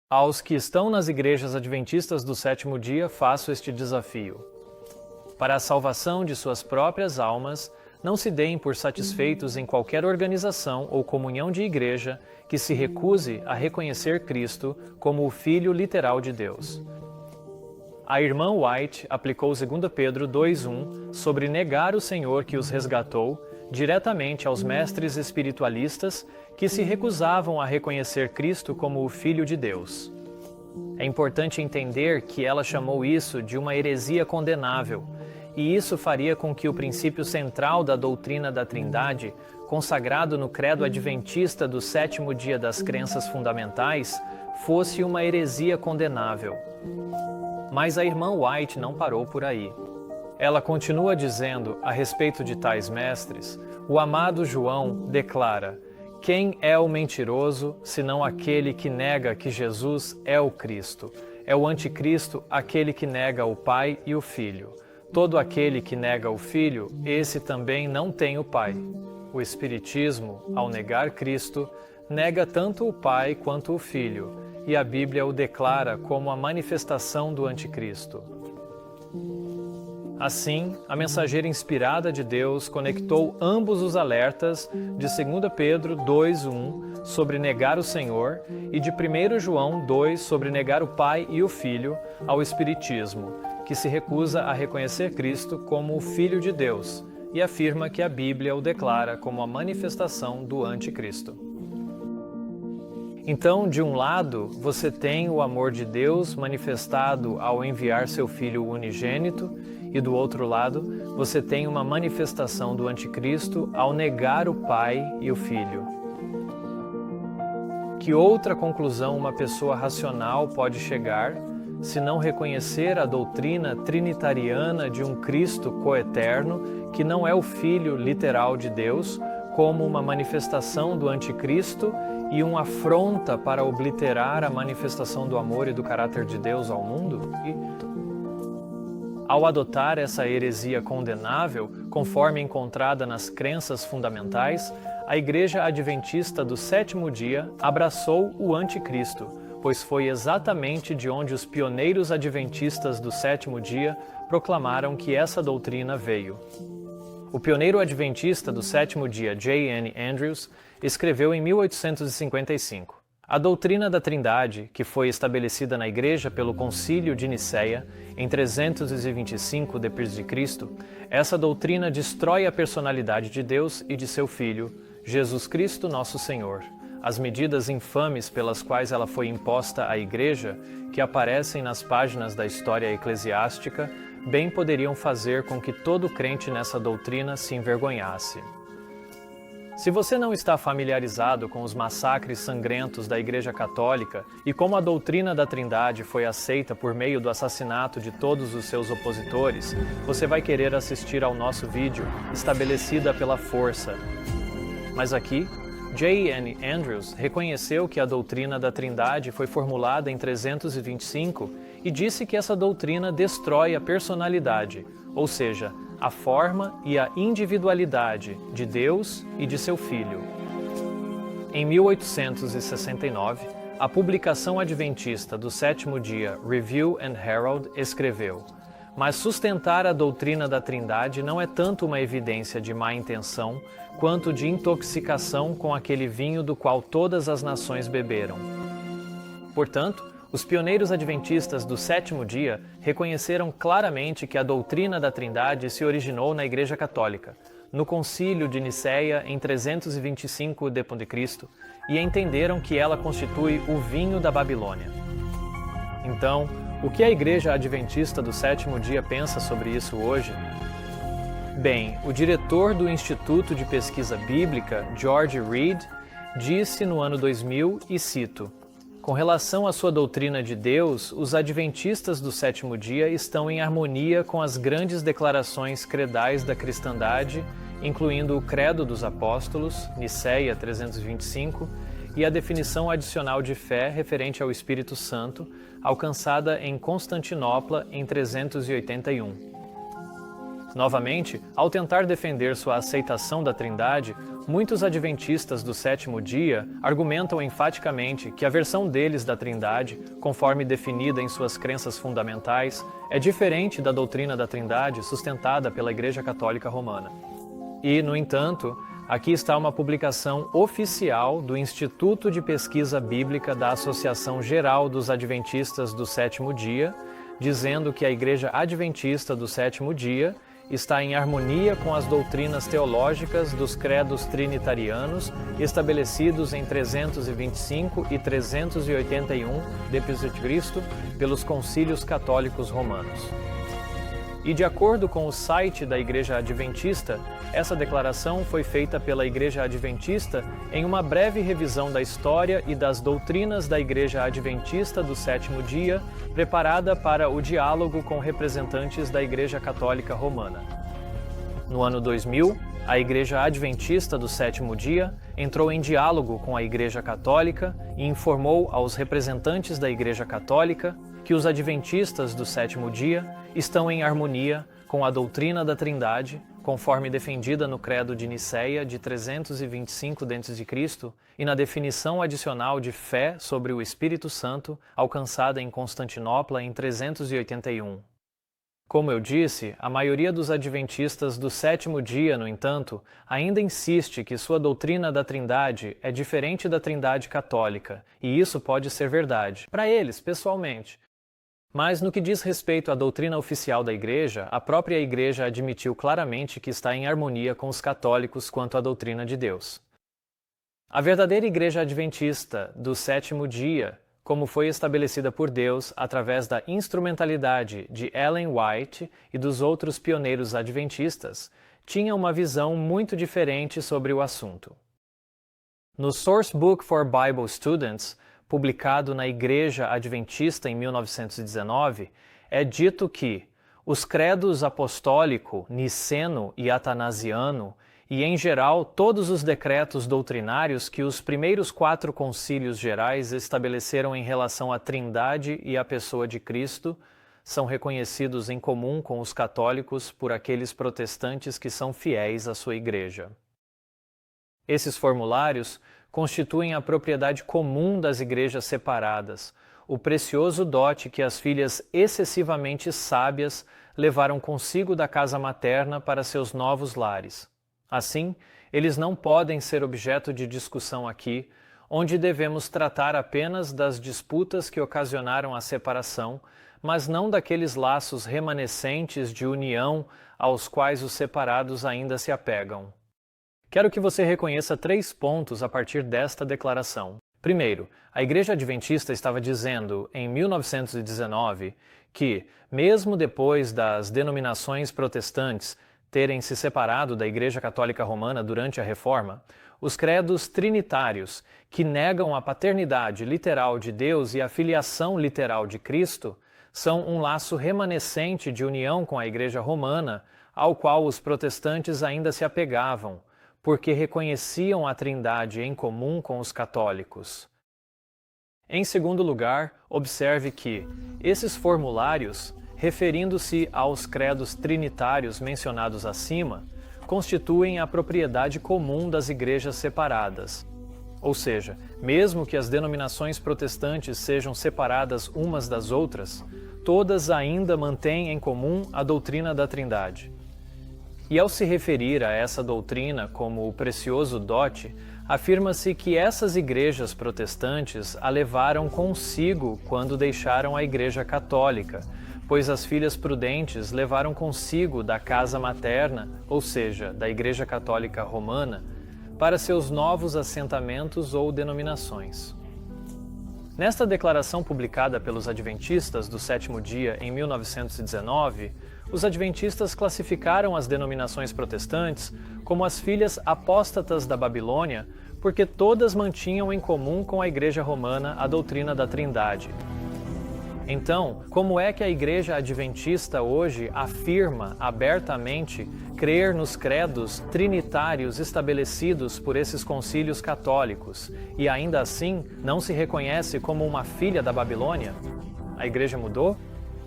[SPEAKER 1] Aos que estão nas igrejas adventistas do sétimo dia, faço este desafio. Para a salvação de suas próprias almas, não se deem por satisfeitos em qualquer organização ou comunhão de igreja que se recuse a reconhecer Cristo como o Filho literal de Deus. A irmã White aplicou 2 Pedro 2:1 sobre negar o Senhor que os resgatou diretamente aos mestres espiritualistas que se recusavam a reconhecer Cristo como o Filho de Deus. É importante entender que ela chamou isso de uma heresia condenável, e isso faria com que o princípio central da doutrina da Trindade, consagrado no credo adventista do sétimo dia das crenças fundamentais, fosse uma heresia condenável. Mas a irmã White não parou por aí. Ela continua dizendo, a respeito de tais mestres, o amado João declara: quem é o mentiroso, senão aquele que nega que Jesus é o Cristo? É o anticristo aquele que nega o Pai e o Filho. Todo aquele que nega o Filho, esse também não tem o Pai. O Espiritismo, ao negar Cristo, nega tanto o Pai quanto o Filho, e a Bíblia o declara como a manifestação do anticristo. Assim, a mensageira inspirada de Deus conectou ambos os alertas de 2 Pedro 2:1 sobre negar o Senhor e de 1 João 2 sobre negar o Pai e o Filho ao Espiritismo, que se recusa a reconhecer Cristo como o Filho de Deus e afirma que a Bíblia o declara como a manifestação do anticristo. Então, de um lado, você tem o amor de Deus manifestado ao enviar seu Filho unigênito, e do outro lado, você tem uma manifestação do anticristo ao negar o Pai e o Filho. Que outra conclusão uma pessoa racional pode chegar se não reconhecer a doutrina trinitariana de um Cristo coeterno, que não é o Filho literal de Deus, como uma manifestação do anticristo e uma afronta para obliterar a manifestação do amor e do caráter de Deus ao mundo? Ao adotar essa heresia condenável, conforme encontrada nas crenças fundamentais, a Igreja Adventista do sétimo dia abraçou o anticristo, pois foi exatamente de onde os pioneiros adventistas do sétimo dia proclamaram que essa doutrina veio. O pioneiro adventista do sétimo dia, J. N. Andrews, escreveu em 1855: a doutrina da Trindade, que foi estabelecida na Igreja pelo Concílio de Nicéia em 325 d.C., essa doutrina destrói a personalidade de Deus e de seu Filho, Jesus Cristo nosso Senhor. As medidas infames pelas quais ela foi imposta à Igreja, que aparecem nas páginas da história eclesiástica, bem poderiam fazer com que todo crente nessa doutrina se envergonhasse. Se você não está familiarizado com os massacres sangrentos da Igreja Católica e como a doutrina da Trindade foi aceita por meio do assassinato de todos os seus opositores, você vai querer assistir ao nosso vídeo Estabelecida pela Força. Mas aqui, J. N. Andrews reconheceu que a doutrina da Trindade foi formulada em 325 e disse que essa doutrina destrói a personalidade, ou seja, a forma e a individualidade de Deus e de seu Filho. Em 1869, a publicação adventista do sétimo dia Review and Herald escreveu: mas sustentar a doutrina da Trindade não é tanto uma evidência de má intenção, quanto de intoxicação com aquele vinho do qual todas as nações beberam. Portanto, os pioneiros adventistas do sétimo dia reconheceram claramente que a doutrina da Trindade se originou na Igreja Católica, no Concílio de Nicéia em 325 d.C., e entenderam que ela constitui o vinho da Babilônia. Então, o que a Igreja Adventista do sétimo dia pensa sobre isso hoje? Bem, o diretor do Instituto de Pesquisa Bíblica, George Reed, disse no ano 2000, e cito: com relação à sua doutrina de Deus, os adventistas do sétimo dia estão em harmonia com as grandes declarações credais da cristandade, incluindo o Credo dos Apóstolos, Nicéia 325, e a definição adicional de fé referente ao Espírito Santo, alcançada em Constantinopla em 381. Novamente, ao tentar defender sua aceitação da Trindade, muitos adventistas do sétimo dia argumentam enfaticamente que a versão deles da Trindade, conforme definida em suas crenças fundamentais, é diferente da doutrina da Trindade sustentada pela Igreja Católica Romana. E, no entanto, aqui está uma publicação oficial do Instituto de Pesquisa Bíblica da Associação Geral dos Adventistas do Sétimo Dia, dizendo que a Igreja Adventista do Sétimo Dia está em harmonia com as doutrinas teológicas dos credos trinitarianos estabelecidos em 325 e 381 d.C. pelos concílios católicos romanos. E de acordo com o site da Igreja Adventista, essa declaração foi feita pela Igreja Adventista em uma breve revisão da história e das doutrinas da Igreja Adventista do Sétimo Dia, preparada para o diálogo com representantes da Igreja Católica Romana. No ano 2000, a Igreja Adventista do Sétimo Dia entrou em diálogo com a Igreja Católica e informou aos representantes da Igreja Católica que os Adventistas do Sétimo Dia estão em harmonia com a doutrina da Trindade, conforme defendida no Credo de Nicéia de 325 d.C. e na definição adicional de fé sobre o Espírito Santo, alcançada em Constantinopla em 381. Como eu disse, a maioria dos adventistas do sétimo dia, no entanto, ainda insiste que sua doutrina da Trindade é diferente da Trindade católica, e isso pode ser verdade, para eles, pessoalmente. Mas no que diz respeito à doutrina oficial da Igreja, a própria Igreja admitiu claramente que está em harmonia com os católicos quanto à doutrina de Deus. A verdadeira Igreja Adventista do sétimo dia, como foi estabelecida por Deus através da instrumentalidade de Ellen White e dos outros pioneiros adventistas, tinha uma visão muito diferente sobre o assunto. No Source Book for Bible Students, publicado na Igreja Adventista em 1919, é dito que os credos apostólico, niceno e atanasiano, e em geral todos os decretos doutrinários que os primeiros 4 concílios gerais estabeleceram em relação à Trindade e à pessoa de Cristo, são reconhecidos em comum com os católicos por aqueles protestantes que são fiéis à sua Igreja. Esses formulários constituem a propriedade comum das igrejas separadas, o precioso dote que as filhas excessivamente sábias levaram consigo da casa materna para seus novos lares. Assim, eles não podem ser objeto de discussão aqui, onde devemos tratar apenas das disputas que ocasionaram a separação, mas não daqueles laços remanescentes de união aos quais os separados ainda se apegam. Quero que você reconheça 3 pontos a partir desta declaração. Primeiro, a Igreja Adventista estava dizendo, em 1919, que, mesmo depois das denominações protestantes terem se separado da Igreja Católica Romana durante a Reforma, os credos trinitários, que negam a paternidade literal de Deus e a filiação literal de Cristo, são um laço remanescente de união com a Igreja Romana, ao qual os protestantes ainda se apegavam, porque reconheciam a Trindade em comum com os católicos. Em segundo lugar, observe que esses formulários, referindo-se aos credos trinitários mencionados acima, constituem a propriedade comum das igrejas separadas. Ou seja, mesmo que as denominações protestantes sejam separadas umas das outras, todas ainda mantêm em comum a doutrina da Trindade. E ao se referir a essa doutrina como o precioso dote, afirma-se que essas igrejas protestantes a levaram consigo quando deixaram a Igreja Católica, pois as filhas prudentes levaram consigo da casa materna, ou seja, da Igreja Católica Romana, para seus novos assentamentos ou denominações. Nesta declaração publicada pelos Adventistas do Sétimo Dia em 1919, os Adventistas classificaram as denominações protestantes como as filhas apóstatas da Babilônia, porque todas mantinham em comum com a Igreja Romana a doutrina da Trindade. Então, como é que a Igreja Adventista hoje afirma abertamente crer nos credos trinitários estabelecidos por esses concílios católicos e ainda assim não se reconhece como uma filha da Babilônia? A Igreja mudou?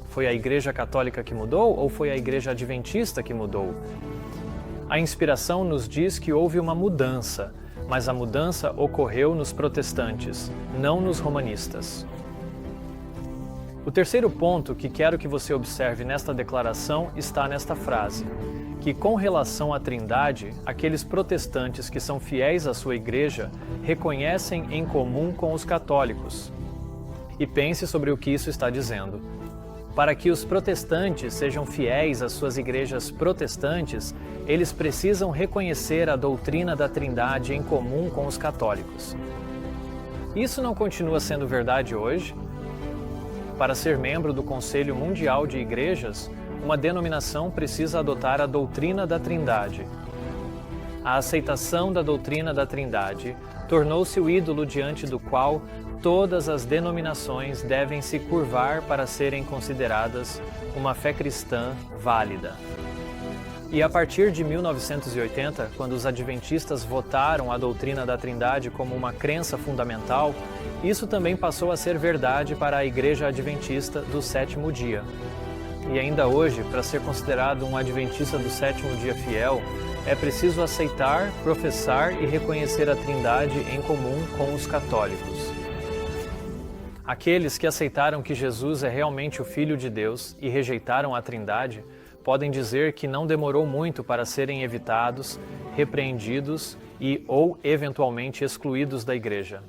[SPEAKER 1] Foi a Igreja Católica que mudou ou foi a Igreja Adventista que mudou? A inspiração nos diz que houve uma mudança, mas a mudança ocorreu nos protestantes, não nos romanistas. O terceiro ponto que quero que você observe nesta declaração está nesta frase, que com relação à Trindade, aqueles protestantes que são fiéis à sua igreja reconhecem em comum com os católicos. E pense sobre o que isso está dizendo. Para que os protestantes sejam fiéis às suas igrejas protestantes, eles precisam reconhecer a doutrina da Trindade em comum com os católicos. Isso não continua sendo verdade hoje? Para ser membro do Conselho Mundial de Igrejas, uma denominação precisa adotar a doutrina da Trindade. A aceitação da doutrina da Trindade tornou-se o ídolo diante do qual todas as denominações devem se curvar para serem consideradas uma fé cristã válida. E a partir de 1980, quando os adventistas votaram a doutrina da Trindade como uma crença fundamental, isso também passou a ser verdade para a Igreja Adventista do Sétimo Dia. E ainda hoje, para ser considerado um adventista do sétimo dia fiel, é preciso aceitar, professar e reconhecer a Trindade em comum com os católicos. Aqueles que aceitaram que Jesus é realmente o Filho de Deus e rejeitaram a Trindade, podem dizer que não demorou muito para serem evitados, repreendidos e ou eventualmente excluídos da igreja.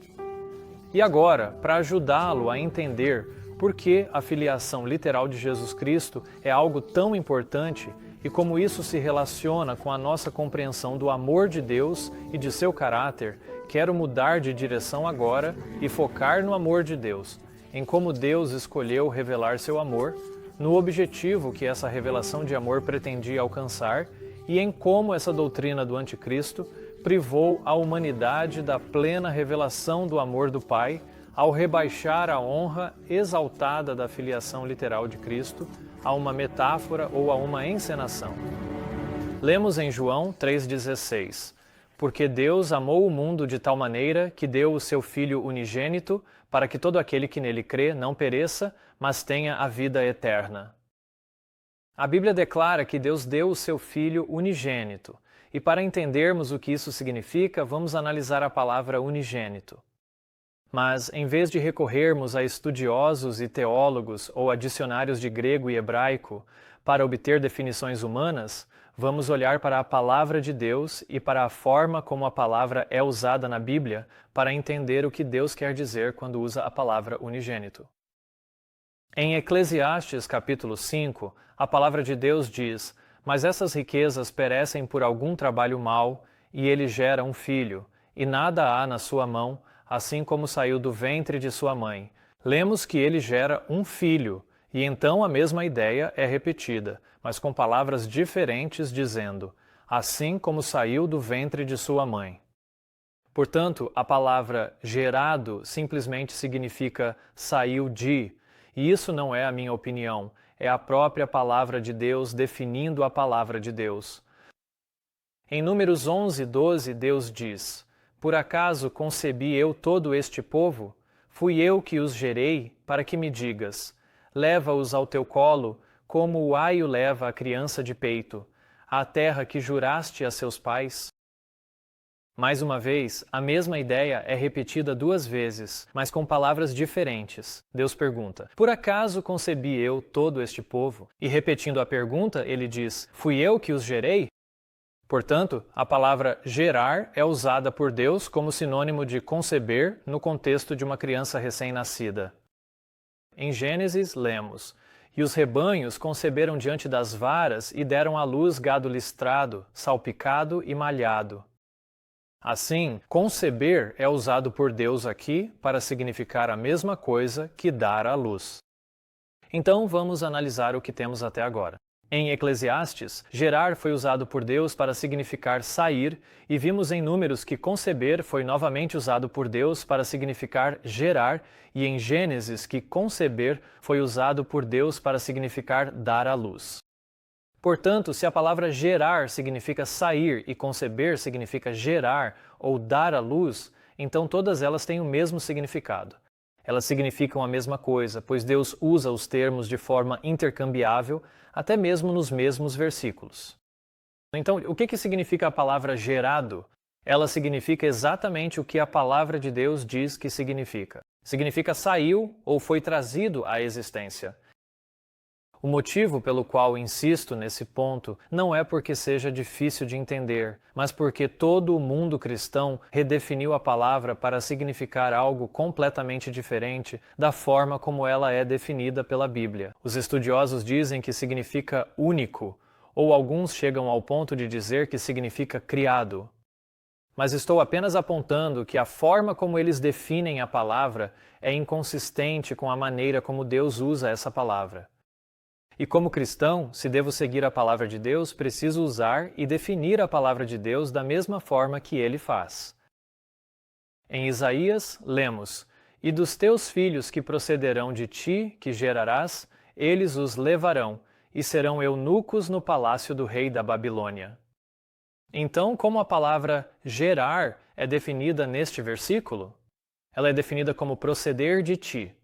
[SPEAKER 1] E agora, para ajudá-lo a entender por que a filiação literal de Jesus Cristo é algo tão importante e como isso se relaciona com a nossa compreensão do amor de Deus e de seu caráter, quero mudar de direção agora e focar no amor de Deus, em como Deus escolheu revelar seu amor, no objetivo que essa revelação de amor pretendia alcançar e em como essa doutrina do anticristo privou a humanidade da plena revelação do amor do Pai ao rebaixar a honra exaltada da filiação literal de Cristo a uma metáfora ou a uma encenação. Lemos em João 3,16: Porque Deus amou o mundo de tal maneira que deu o seu Filho unigênito para que todo aquele que nele crê não pereça, mas tenha a vida eterna. A Bíblia declara que Deus deu o seu Filho unigênito, e para entendermos o que isso significa, vamos analisar a palavra unigênito. Mas, em vez de recorrermos a estudiosos e teólogos ou a dicionários de grego e hebraico para obter definições humanas, vamos olhar para a palavra de Deus e para a forma como a palavra é usada na Bíblia para entender o que Deus quer dizer quando usa a palavra unigênito. Em Eclesiastes capítulo 5, a palavra de Deus diz: Mas essas riquezas perecem por algum trabalho mau, e ele gera um filho, e nada há na sua mão, assim como saiu do ventre de sua mãe. Lemos que ele gera um filho, e então a mesma ideia é repetida, mas com palavras diferentes, dizendo: assim como saiu do ventre de sua mãe. Portanto, a palavra gerado simplesmente significa saiu de, e isso não é a minha opinião, é a própria palavra de Deus definindo a palavra de Deus. Em Números 11:12, Deus diz: Por acaso concebi eu todo este povo? Fui eu que os gerei, para que me digas: leva-os ao teu colo, como o aio leva a criança de peito, à terra que juraste a seus pais? Mais uma vez, a mesma ideia é repetida 2 vezes, mas com palavras diferentes. Deus pergunta: por acaso concebi eu todo este povo? E repetindo a pergunta, ele diz: fui eu que os gerei? Portanto, a palavra gerar é usada por Deus como sinônimo de conceber no contexto de uma criança recém-nascida. Em Gênesis, lemos: E os rebanhos conceberam diante das varas e deram à luz gado listrado, salpicado e malhado. Assim, conceber é usado por Deus aqui para significar a mesma coisa que dar à luz. Então vamos analisar o que temos até agora. Em Eclesiastes, gerar foi usado por Deus para significar sair, e vimos em Números que conceber foi novamente usado por Deus para significar gerar, e em Gênesis que conceber foi usado por Deus para significar dar à luz. Portanto, se a palavra gerar significa sair e conceber significa gerar ou dar à luz, então todas elas têm o mesmo significado. Elas significam a mesma coisa, pois Deus usa os termos de forma intercambiável, até mesmo nos mesmos versículos. Então, o que significa a palavra gerado? Ela significa exatamente o que a palavra de Deus diz que significa. Significa saiu ou foi trazido à existência. O motivo pelo qual insisto nesse ponto não é porque seja difícil de entender, mas porque todo o mundo cristão redefiniu a palavra para significar algo completamente diferente da forma como ela é definida pela Bíblia. Os estudiosos dizem que significa único, ou alguns chegam ao ponto de dizer que significa criado. Mas estou apenas apontando que a forma como eles definem a palavra é inconsistente com a maneira como Deus usa essa palavra. E como cristão, se devo seguir a palavra de Deus, preciso usar e definir a palavra de Deus da mesma forma que ele faz. Em Isaías, lemos: "E dos teus filhos que procederão de ti, que gerarás, eles os levarão, e serão eunucos no palácio do rei da Babilônia." Então, como a palavra gerar é definida neste versículo? Ela é definida como proceder de ti.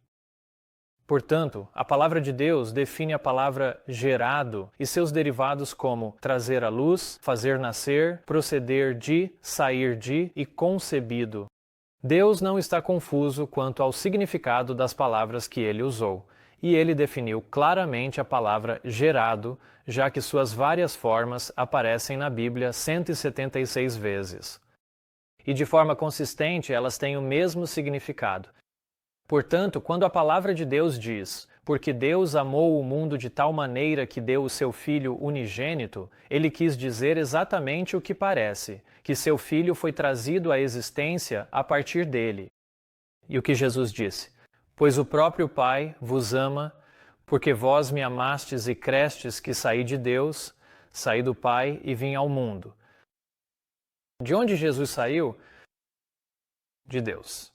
[SPEAKER 1] Portanto, a palavra de Deus define a palavra gerado e seus derivados como trazer à luz, fazer nascer, proceder de, sair de e concebido. Deus não está confuso quanto ao significado das palavras que ele usou, e ele definiu claramente a palavra gerado, já que suas várias formas aparecem na Bíblia 176 vezes. E de forma consistente, elas têm o mesmo significado. Portanto, quando a palavra de Deus diz: "Porque Deus amou o mundo de tal maneira que deu o seu Filho unigênito", ele quis dizer exatamente o que parece, que seu Filho foi trazido à existência a partir dele. E o que Jesus disse: "Pois o próprio Pai vos ama, porque vós me amastes e crestes que saí de Deus, saí do Pai e vim ao mundo." De onde Jesus saiu? De Deus.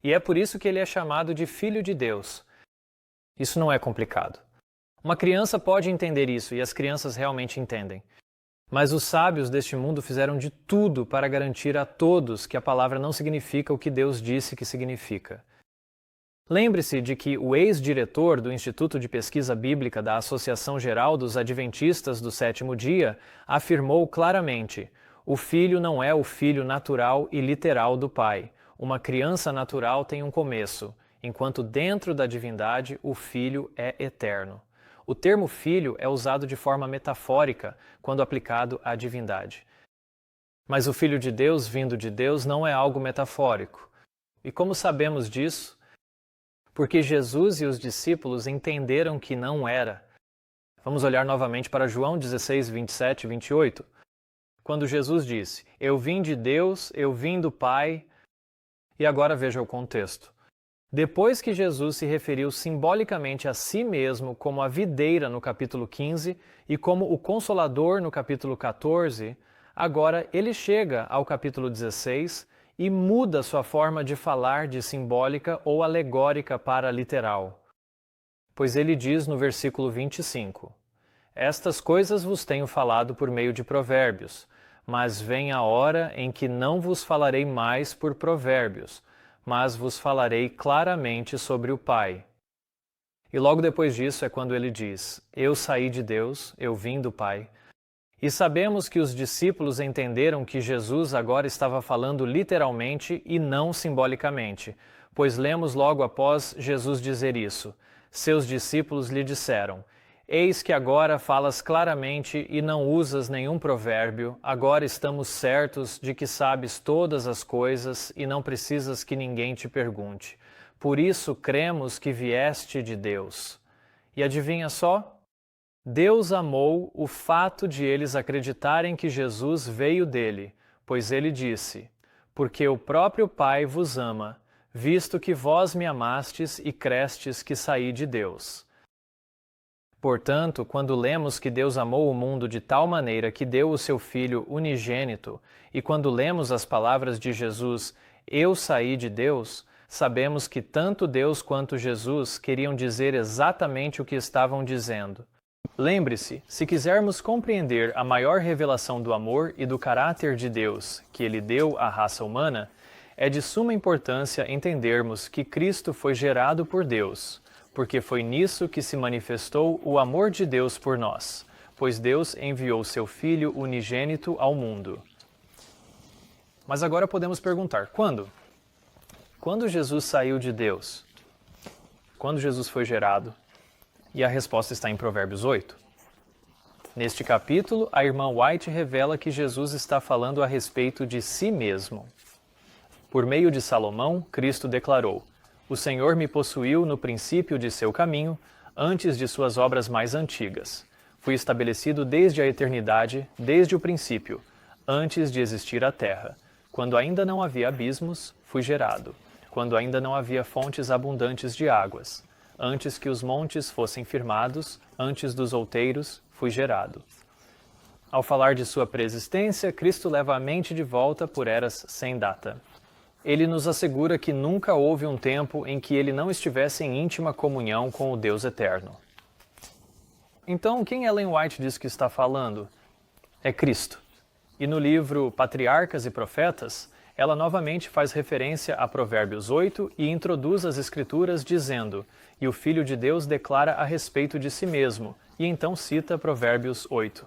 [SPEAKER 1] E é por isso que ele é chamado de Filho de Deus. Isso não é complicado. Uma criança pode entender isso, e as crianças realmente entendem. Mas os sábios deste mundo fizeram de tudo para garantir a todos que a palavra não significa o que Deus disse que significa. Lembre-se de que o ex-diretor do Instituto de Pesquisa Bíblica da Associação Geral dos Adventistas do Sétimo Dia afirmou claramente: "O filho não é o filho natural e literal do Pai. Uma criança natural tem um começo, enquanto dentro da divindade o Filho é eterno." O termo filho é usado de forma metafórica quando aplicado à divindade. Mas o Filho de Deus, vindo de Deus, não é algo metafórico. E como sabemos disso? Porque Jesus e os discípulos entenderam que não era. Vamos olhar novamente para João 16, 27 e 28. Quando Jesus disse: "Eu vim de Deus, eu vim do Pai." E agora veja o contexto. Depois que Jesus se referiu simbolicamente a si mesmo como a videira no capítulo 15 e como o Consolador no capítulo 14, agora ele chega ao capítulo 16 e muda sua forma de falar de simbólica ou alegórica para literal. Pois ele diz no versículo 25: "Estas coisas vos tenho falado por meio de provérbios, mas vem a hora em que não vos falarei mais por provérbios, mas vos falarei claramente sobre o Pai." E logo depois disso é quando ele diz: "Eu saí de Deus, eu vim do Pai." E sabemos que os discípulos entenderam que Jesus agora estava falando literalmente e não simbolicamente, pois lemos logo após Jesus dizer isso: "Seus discípulos lhe disseram: Eis que agora falas claramente e não usas nenhum provérbio, agora estamos certos de que sabes todas as coisas e não precisas que ninguém te pergunte. Por isso cremos que vieste de Deus." E adivinha só? Deus amou o fato de eles acreditarem que Jesus veio dele, pois ele disse: "Porque o próprio Pai vos ama, visto que vós me amastes e crestes que saí de Deus." Portanto, quando lemos que Deus amou o mundo de tal maneira que deu o seu Filho unigênito, e quando lemos as palavras de Jesus, eu saí de Deus, sabemos que tanto Deus quanto Jesus queriam dizer exatamente o que estavam dizendo. Lembre-se, se quisermos compreender a maior revelação do amor e do caráter de Deus que Ele deu à raça humana, é de suma importância entendermos que Cristo foi gerado por Deus, porque foi nisso que se manifestou o amor de Deus por nós, pois Deus enviou seu Filho unigênito ao mundo. Mas agora podemos perguntar, quando? Quando Jesus saiu de Deus? Quando Jesus foi gerado? E a resposta está em Provérbios 8. Neste capítulo, a irmã White revela que Jesus está falando a respeito de si mesmo. Por meio de Salomão, Cristo declarou: "O Senhor me possuiu no princípio de seu caminho, antes de suas obras mais antigas. Fui estabelecido desde a eternidade, desde o princípio, antes de existir a terra. Quando ainda não havia abismos, fui gerado. Quando ainda não havia fontes abundantes de águas. Antes que os montes fossem firmados, antes dos outeiros, fui gerado." Ao falar de sua preexistência, Cristo leva a mente de volta por eras sem data. Ele nos assegura que nunca houve um tempo em que ele não estivesse em íntima comunhão com o Deus eterno. Então, quem Ellen White diz que está falando? É Cristo. E no livro Patriarcas e Profetas, ela novamente faz referência a Provérbios 8 e introduz as Escrituras dizendo: "E o Filho de Deus declara a respeito de si mesmo", e então cita Provérbios 8.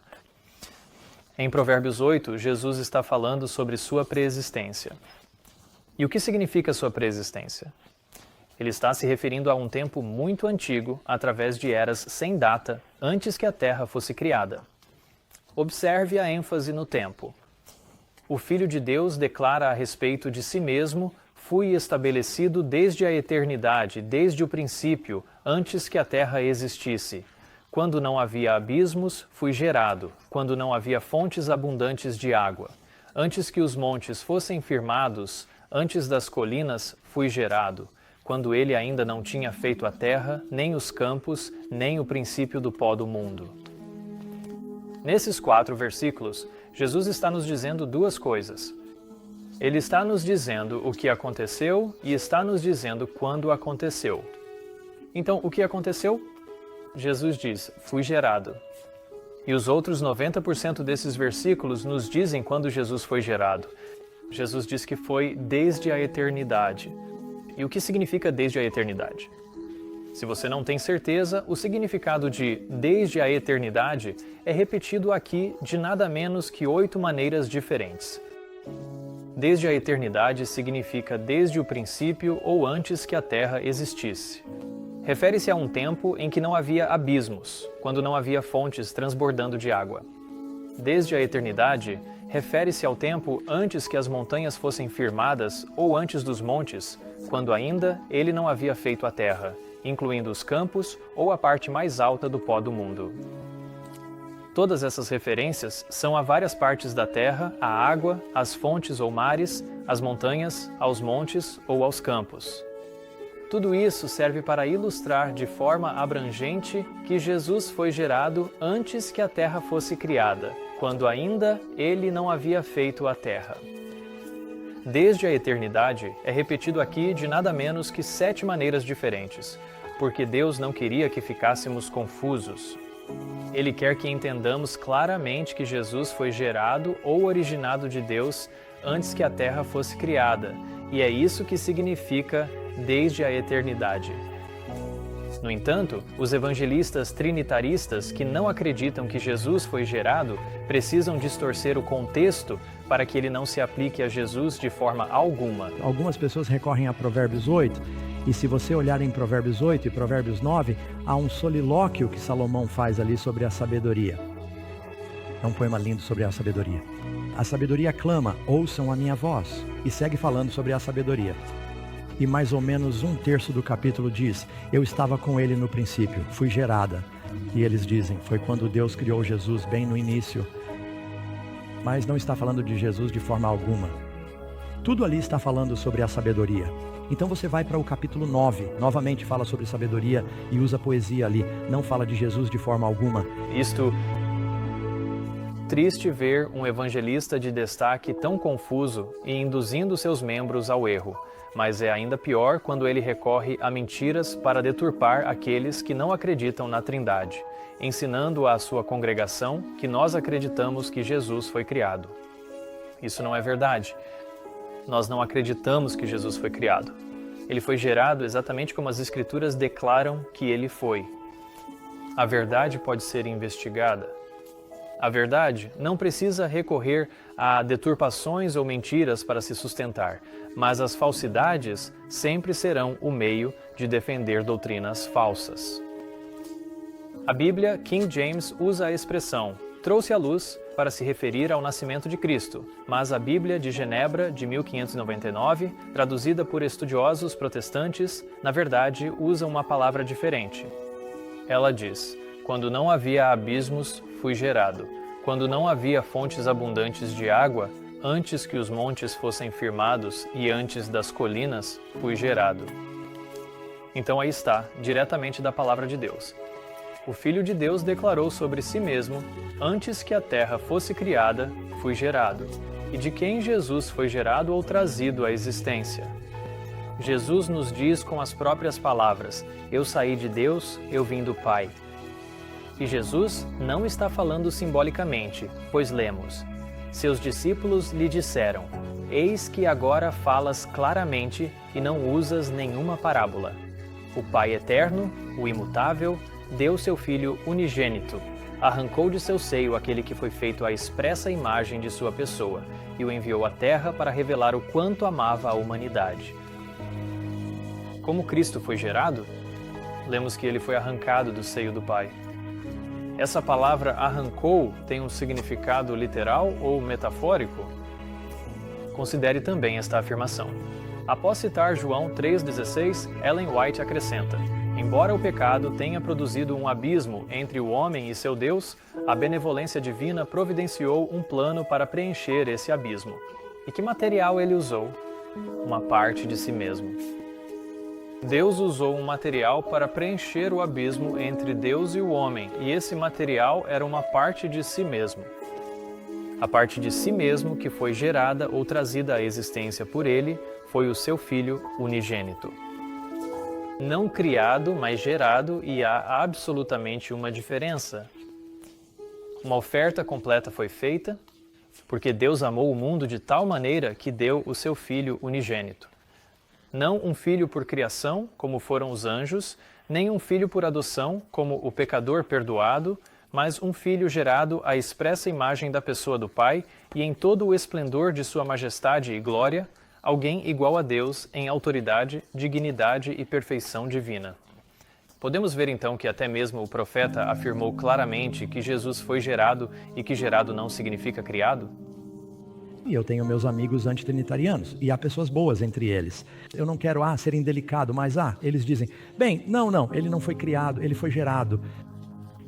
[SPEAKER 1] Em Provérbios 8, Jesus está falando sobre sua preexistência. E o que significa sua preexistência? Ele está se referindo a um tempo muito antigo, através de eras sem data, antes que a Terra fosse criada. Observe a ênfase no tempo. O Filho de Deus declara a respeito de si mesmo: "Fui estabelecido desde a eternidade, desde o princípio, antes que a terra existisse. Quando não havia abismos, fui gerado, quando não havia fontes abundantes de água. Antes que os montes fossem firmados, antes das colinas, fui gerado, quando ele ainda não tinha feito a terra, nem os campos, nem o princípio do pó do mundo." Nesses 4 versículos, Jesus está nos dizendo duas coisas. Ele está nos dizendo o que aconteceu e está nos dizendo quando aconteceu. Então, o que aconteceu? Jesus diz: "Fui gerado." E os outros 90% desses versículos nos dizem quando Jesus foi gerado. Jesus diz que foi desde a eternidade. E o que significa desde a eternidade? Se você não tem certeza, o significado de desde a eternidade é repetido aqui de nada menos que 8 maneiras diferentes. Desde a eternidade significa desde o princípio ou antes que a Terra existisse. Refere-se a um tempo em que não havia abismos, quando não havia fontes transbordando de água. Desde a eternidade refere-se ao tempo antes que as montanhas fossem firmadas ou antes dos montes, quando ainda ele não havia feito a terra, incluindo os campos ou a parte mais alta do pó do mundo. Todas essas referências são a várias partes da terra, à água, às fontes ou mares, às montanhas, aos montes ou aos campos. Tudo isso serve para ilustrar de forma abrangente que Jesus foi gerado antes que a terra fosse criada, quando ainda ele não havia feito a terra. Desde a eternidade é repetido aqui de nada menos que 7 maneiras diferentes, porque Deus não queria que ficássemos confusos. Ele quer que entendamos claramente que Jesus foi gerado ou originado de Deus antes que a terra fosse criada, e é isso que significa desde a eternidade. No entanto, os evangelistas trinitaristas que não acreditam que Jesus foi gerado precisam distorcer o contexto para que ele não se aplique a Jesus de forma alguma.
[SPEAKER 5] Algumas pessoas recorrem a Provérbios 8, e se você olhar em Provérbios 8 e Provérbios 9, há um solilóquio que Salomão faz ali sobre a sabedoria. É um poema lindo sobre a sabedoria. A sabedoria clama: "Ouçam a minha voz", e segue falando sobre a sabedoria. E mais ou menos 1/3 do capítulo diz: "Eu estava com ele no princípio, fui gerada." E eles dizem: foi quando Deus criou Jesus bem no início. Mas não está falando de Jesus de forma alguma. Tudo ali está falando sobre a sabedoria. Então você vai para o capítulo 9, novamente fala sobre sabedoria e usa poesia ali, não fala de Jesus de forma alguma.
[SPEAKER 1] Triste ver um evangelista de destaque tão confuso e induzindo seus membros ao erro, mas é ainda pior quando ele recorre a mentiras para deturpar aqueles que não acreditam na Trindade, ensinando à sua congregação que nós acreditamos que Jesus foi criado. Isso não é verdade. Nós não acreditamos que Jesus foi criado. Ele foi gerado exatamente como as Escrituras declaram que ele foi. A verdade pode ser investigada. A verdade não precisa recorrer a deturpações ou mentiras para se sustentar, mas as falsidades sempre serão o meio de defender doutrinas falsas. A Bíblia King James usa a expressão "trouxe à luz" para se referir ao nascimento de Cristo, mas a Bíblia de Genebra, de 1599, traduzida por estudiosos protestantes, na verdade usa uma palavra diferente. Ela diz: "Quando não havia abismos, fui gerado. Quando não havia fontes abundantes de água, antes que os montes fossem firmados e antes das colinas, fui gerado." Então aí está, diretamente da palavra de Deus. O Filho de Deus declarou sobre si mesmo: "Antes que a terra fosse criada, fui gerado." E de quem Jesus foi gerado ou trazido à existência? Jesus nos diz com as próprias palavras: "Eu saí de Deus, eu vim do Pai." E Jesus não está falando simbolicamente, pois lemos: "Seus discípulos lhe disseram: Eis que agora falas claramente e não usas nenhuma parábola. O Pai eterno, o imutável, deu seu Filho unigênito, arrancou de seu seio aquele que foi feito à expressa imagem de sua pessoa e o enviou à terra para revelar o quanto amava a humanidade." Como Cristo foi gerado? Lemos que ele foi arrancado do seio do Pai. Essa palavra arrancou tem um significado literal ou metafórico? Considere também esta afirmação. Após citar João 3,16, Ellen White acrescenta: "Embora o pecado tenha produzido um abismo entre o homem e seu Deus, a benevolência divina providenciou um plano para preencher esse abismo." E que material ele usou? Uma parte de si mesmo. Deus usou um material para preencher o abismo entre Deus e o homem, e esse material era uma parte de si mesmo. A parte de si mesmo que foi gerada ou trazida à existência por ele foi o seu Filho unigênito. Não criado, mas gerado, e há absolutamente uma diferença. Uma oferta completa foi feita, porque Deus amou o mundo de tal maneira que deu o seu Filho unigênito. Não um filho por criação, como foram os anjos, nem um filho por adoção, como o pecador perdoado, mas um filho gerado à expressa imagem da pessoa do Pai e em todo o esplendor de sua majestade e glória, alguém igual a Deus em autoridade, dignidade e perfeição divina. Podemos ver então que até mesmo o profeta afirmou claramente que Jesus foi gerado e que gerado não significa criado?
[SPEAKER 5] E eu tenho meus amigos antitrinitarianos, e há pessoas boas entre eles. Eu não quero ser indelicado, mas eles dizem: "Bem, não, ele não foi criado, ele foi gerado."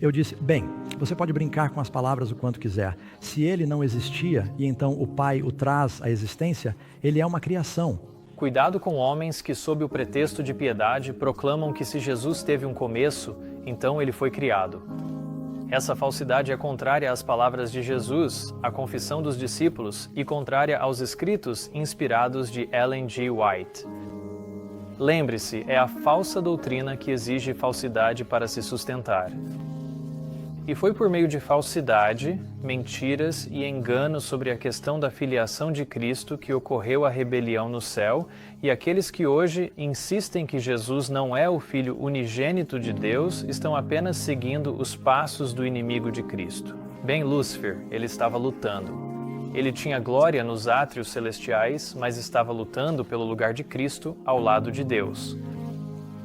[SPEAKER 5] Eu disse: "Bem, você pode brincar com as palavras o quanto quiser. Se ele não existia e então o Pai o traz à existência, ele é uma criação."
[SPEAKER 1] Cuidado com homens que, sob o pretexto de piedade, proclamam que se Jesus teve um começo, então ele foi criado. Essa falsidade é contrária às palavras de Jesus, à confissão dos discípulos e contrária aos escritos inspirados de Ellen G. White. Lembre-se, é a falsa doutrina que exige falsidade para se sustentar. E foi por meio de falsidade, mentiras e engano sobre a questão da filiação de Cristo que ocorreu a rebelião no céu, e aqueles que hoje insistem que Jesus não é o Filho unigênito de Deus estão apenas seguindo os passos do inimigo de Cristo. Bem, Lúcifer, ele estava lutando. Ele tinha glória nos átrios celestiais, mas estava lutando pelo lugar de Cristo ao lado de Deus.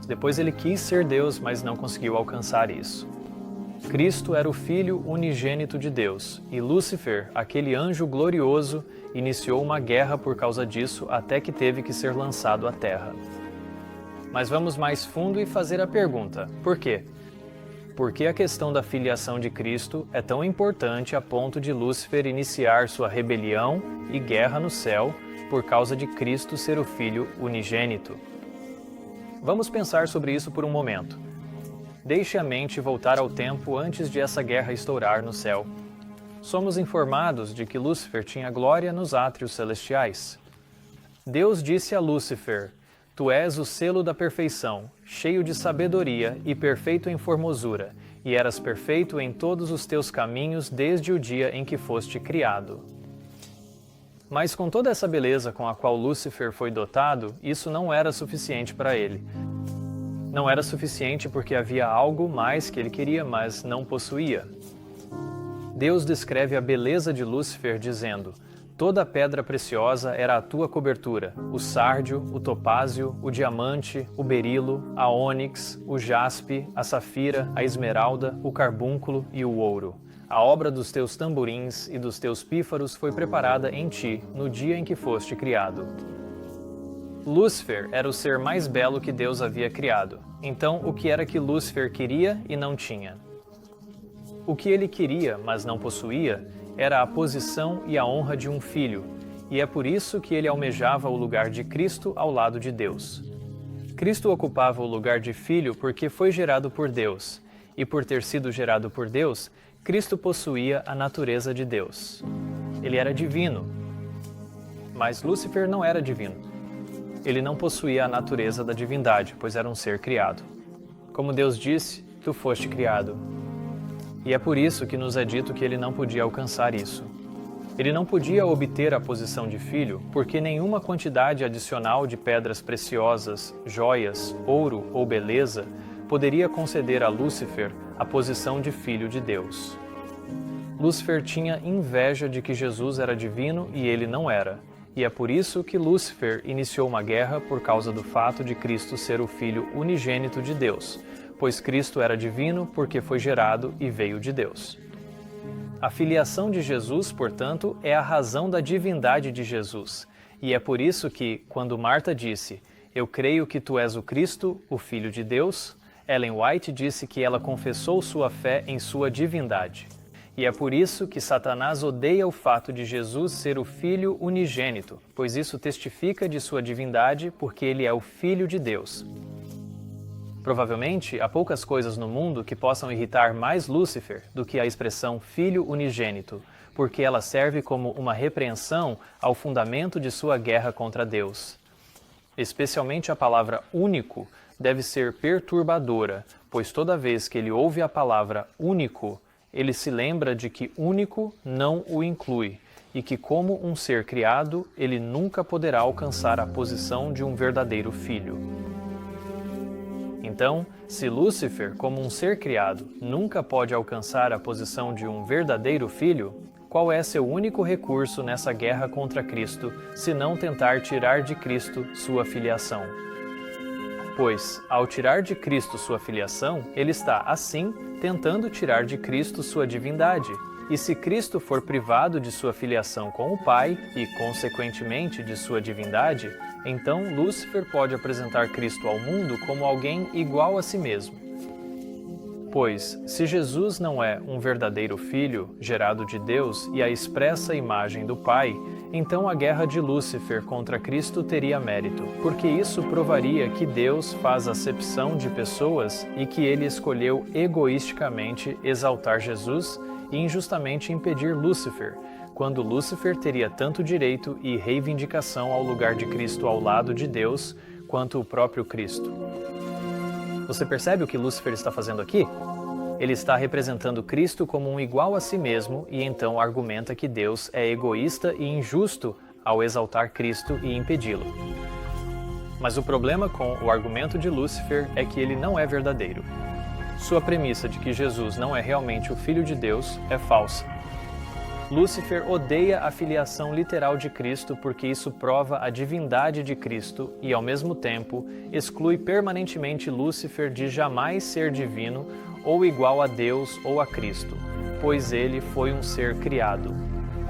[SPEAKER 1] Depois ele quis ser Deus, mas não conseguiu alcançar isso. Cristo era o Filho unigênito de Deus, e Lúcifer, aquele anjo glorioso, iniciou uma guerra por causa disso até que teve que ser lançado à terra. Mas vamos mais fundo e fazer a pergunta: por quê? Por que a questão da filiação de Cristo é tão importante a ponto de Lúcifer iniciar sua rebelião e guerra no céu por causa de Cristo ser o Filho unigênito? Vamos pensar sobre isso por um momento. Deixe a mente voltar ao tempo antes de essa guerra estourar no céu. Somos informados de que Lúcifer tinha glória nos átrios celestiais. Deus disse a Lúcifer: Tu és o selo da perfeição, cheio de sabedoria e perfeito em formosura, e eras perfeito em todos os teus caminhos desde o dia em que foste criado. Mas com toda essa beleza com a qual Lúcifer foi dotado, isso não era suficiente para ele. Não era suficiente porque havia algo mais que ele queria, mas não possuía. Deus descreve a beleza de Lúcifer dizendo: Toda pedra preciosa era a tua cobertura, o sárdio, o topázio, o diamante, o berilo, a ônix, o jaspe, a safira, a esmeralda, o carbúnculo e o ouro. A obra dos teus tamborins e dos teus pífaros foi preparada em ti no dia em que foste criado. Lúcifer era o ser mais belo que Deus havia criado. Então, o que era que Lúcifer queria e não tinha? O que ele queria, mas não possuía, era a posição e a honra de um filho, e é por isso que ele almejava o lugar de Cristo ao lado de Deus. Cristo ocupava o lugar de filho porque foi gerado por Deus, e por ter sido gerado por Deus, Cristo possuía a natureza de Deus. Ele era divino, mas Lúcifer não era divino. Ele não possuía a natureza da divindade, pois era um ser criado. Como Deus disse, tu foste criado. E é por isso que nos é dito que ele não podia alcançar isso. Ele não podia obter a posição de filho, porque nenhuma quantidade adicional de pedras preciosas, joias, ouro ou beleza poderia conceder a Lúcifer a posição de filho de Deus. Lúcifer tinha inveja de que Jesus era divino e ele não era. E é por isso que Lúcifer iniciou uma guerra por causa do fato de Cristo ser o Filho unigênito de Deus, pois Cristo era divino porque foi gerado e veio de Deus. A filiação de Jesus, portanto, é a razão da divindade de Jesus. E é por isso que, quando Marta disse, "Eu creio que tu és o Cristo, o Filho de Deus", Ellen White disse que ela confessou sua fé em sua divindade. E é por isso que Satanás odeia o fato de Jesus ser o Filho unigênito, pois isso testifica de sua divindade porque ele é o Filho de Deus. Provavelmente, há poucas coisas no mundo que possam irritar mais Lúcifer do que a expressão Filho unigênito, porque ela serve como uma repreensão ao fundamento de sua guerra contra Deus. Especialmente a palavra único deve ser perturbadora, pois toda vez que ele ouve a palavra único, ele se lembra de que único não o inclui, e que como um ser criado, ele nunca poderá alcançar a posição de um verdadeiro filho. Então, se Lúcifer, como um ser criado, nunca pode alcançar a posição de um verdadeiro filho, qual é seu único recurso nessa guerra contra Cristo, se não tentar tirar de Cristo sua filiação? Pois, ao tirar de Cristo sua filiação, ele está, assim, tentando tirar de Cristo sua divindade. E se Cristo for privado de sua filiação com o Pai e, consequentemente, de sua divindade, então Lúcifer pode apresentar Cristo ao mundo como alguém igual a si mesmo. Pois, se Jesus não é um verdadeiro Filho, gerado de Deus e a expressa imagem do Pai, então a guerra de Lúcifer contra Cristo teria mérito, porque isso provaria que Deus faz acepção de pessoas e que ele escolheu egoisticamente exaltar Jesus e injustamente impedir Lúcifer, quando Lúcifer teria tanto direito e reivindicação ao lugar de Cristo ao lado de Deus, quanto o próprio Cristo. Você percebe o que Lúcifer está fazendo aqui? Ele está representando Cristo como um igual a si mesmo e então argumenta que Deus é egoísta e injusto ao exaltar Cristo e impedi-lo. Mas o problema com o argumento de Lúcifer é que ele não é verdadeiro. Sua premissa de que Jesus não é realmente o Filho de Deus é falsa. Lúcifer odeia a filiação literal de Cristo porque isso prova a divindade de Cristo e, ao mesmo tempo, exclui permanentemente Lúcifer de jamais ser divino ou igual a Deus ou a Cristo, pois ele foi um ser criado.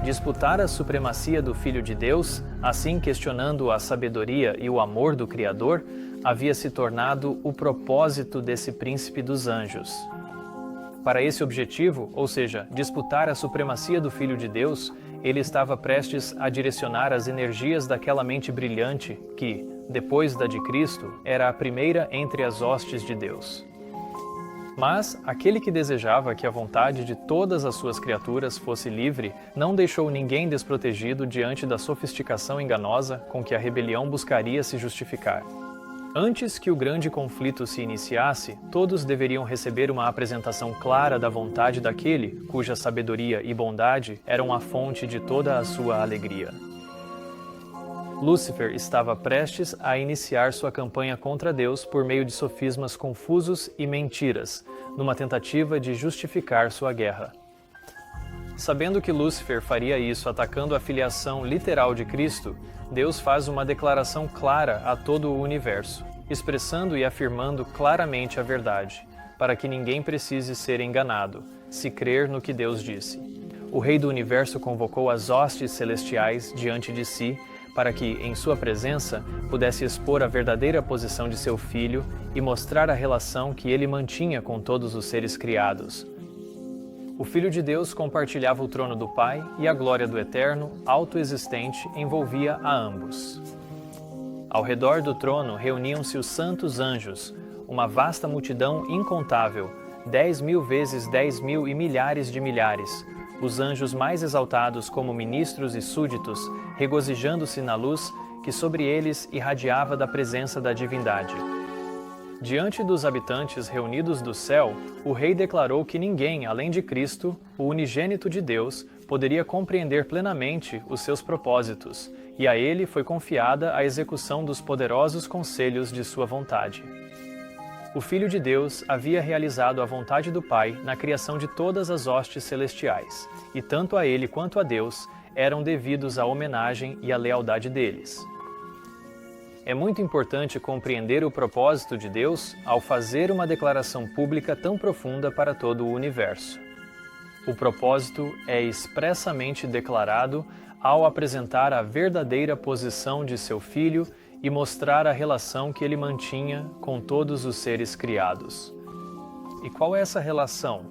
[SPEAKER 1] Disputar a supremacia do Filho de Deus, assim questionando a sabedoria e o amor do Criador, havia se tornado o propósito desse príncipe dos anjos. Para esse objetivo, ou seja, disputar a supremacia do Filho de Deus, ele estava prestes a direcionar as energias daquela mente brilhante que, depois da de Cristo, era a primeira entre as hostes de Deus. Mas aquele que desejava que a vontade de todas as suas criaturas fosse livre, não deixou ninguém desprotegido diante da sofisticação enganosa com que a rebelião buscaria se justificar. Antes que o grande conflito se iniciasse, todos deveriam receber uma apresentação clara da vontade daquele cuja sabedoria e bondade eram a fonte de toda a sua alegria. Lúcifer estava prestes a iniciar sua campanha contra Deus por meio de sofismas confusos e mentiras, numa tentativa de justificar sua guerra. Sabendo que Lúcifer faria isso atacando a filiação literal de Cristo, Deus faz uma declaração clara a todo o universo, expressando e afirmando claramente a verdade, para que ninguém precise ser enganado, se crer no que Deus disse. O Rei do Universo convocou as hostes celestiais diante de si, para que, em sua presença, pudesse expor a verdadeira posição de seu Filho e mostrar a relação que ele mantinha com todos os seres criados. O Filho de Deus compartilhava o trono do Pai e a glória do Eterno, autoexistente, envolvia a ambos. Ao redor do trono reuniam-se os santos anjos, uma vasta multidão incontável, 10.000 vezes 10.000 e milhares de milhares, os anjos mais exaltados como ministros e súditos, regozijando-se na luz que sobre eles irradiava da presença da divindade. Diante dos habitantes reunidos do céu, o rei declarou que ninguém, além de Cristo, o unigênito de Deus, poderia compreender plenamente os seus propósitos, e a ele foi confiada a execução dos poderosos conselhos de sua vontade. O Filho de Deus havia realizado a vontade do Pai na criação de todas as hostes celestiais, e tanto a ele quanto a Deus eram devidos a homenagem e a lealdade deles. É muito importante compreender o propósito de Deus ao fazer uma declaração pública tão profunda para todo o universo. O propósito é expressamente declarado ao apresentar a verdadeira posição de seu Filho e mostrar a relação que ele mantinha com todos os seres criados. E qual é essa relação?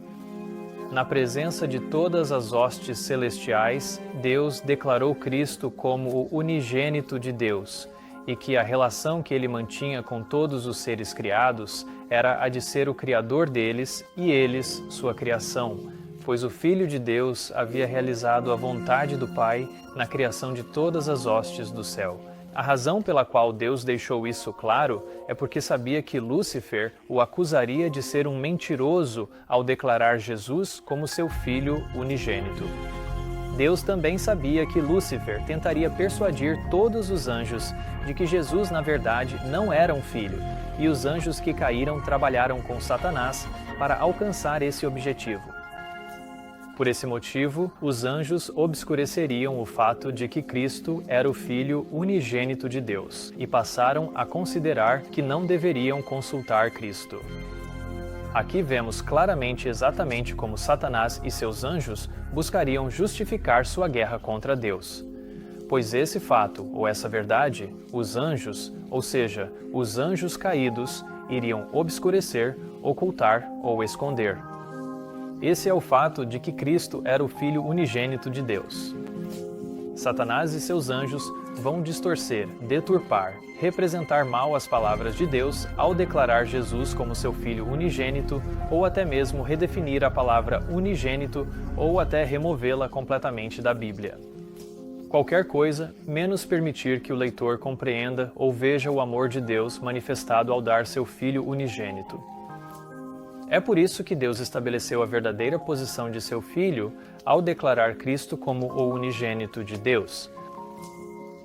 [SPEAKER 1] Na presença de todas as hostes celestiais, Deus declarou Cristo como o unigênito de Deus, e que a relação que ele mantinha com todos os seres criados era a de ser o Criador deles e eles sua criação, pois o Filho de Deus havia realizado a vontade do Pai na criação de todas as hostes do céu. A razão pela qual Deus deixou isso claro é porque sabia que Lúcifer o acusaria de ser um mentiroso ao declarar Jesus como seu Filho unigênito. Deus também sabia que Lúcifer tentaria persuadir todos os anjos de que Jesus, na verdade, não era um filho, e os anjos que caíram trabalharam com Satanás para alcançar esse objetivo. Por esse motivo, os anjos obscureceriam o fato de que Cristo era o Filho unigênito de Deus e passaram a considerar que não deveriam consultar Cristo. Aqui vemos claramente exatamente como Satanás e seus anjos buscariam justificar sua guerra contra Deus. Pois esse fato, ou essa verdade, os anjos, ou seja, os anjos caídos, iriam obscurecer, ocultar ou esconder. Esse é o fato de que Cristo era o Filho unigênito de Deus. Satanás e seus anjos vão distorcer, deturpar, representar mal as palavras de Deus ao declarar Jesus como seu Filho unigênito, ou até mesmo redefinir a palavra unigênito, ou até removê-la completamente da Bíblia. Qualquer coisa, menos permitir que o leitor compreenda ou veja o amor de Deus manifestado ao dar seu Filho unigênito. É por isso que Deus estabeleceu a verdadeira posição de seu Filho ao declarar Cristo como o unigênito de Deus.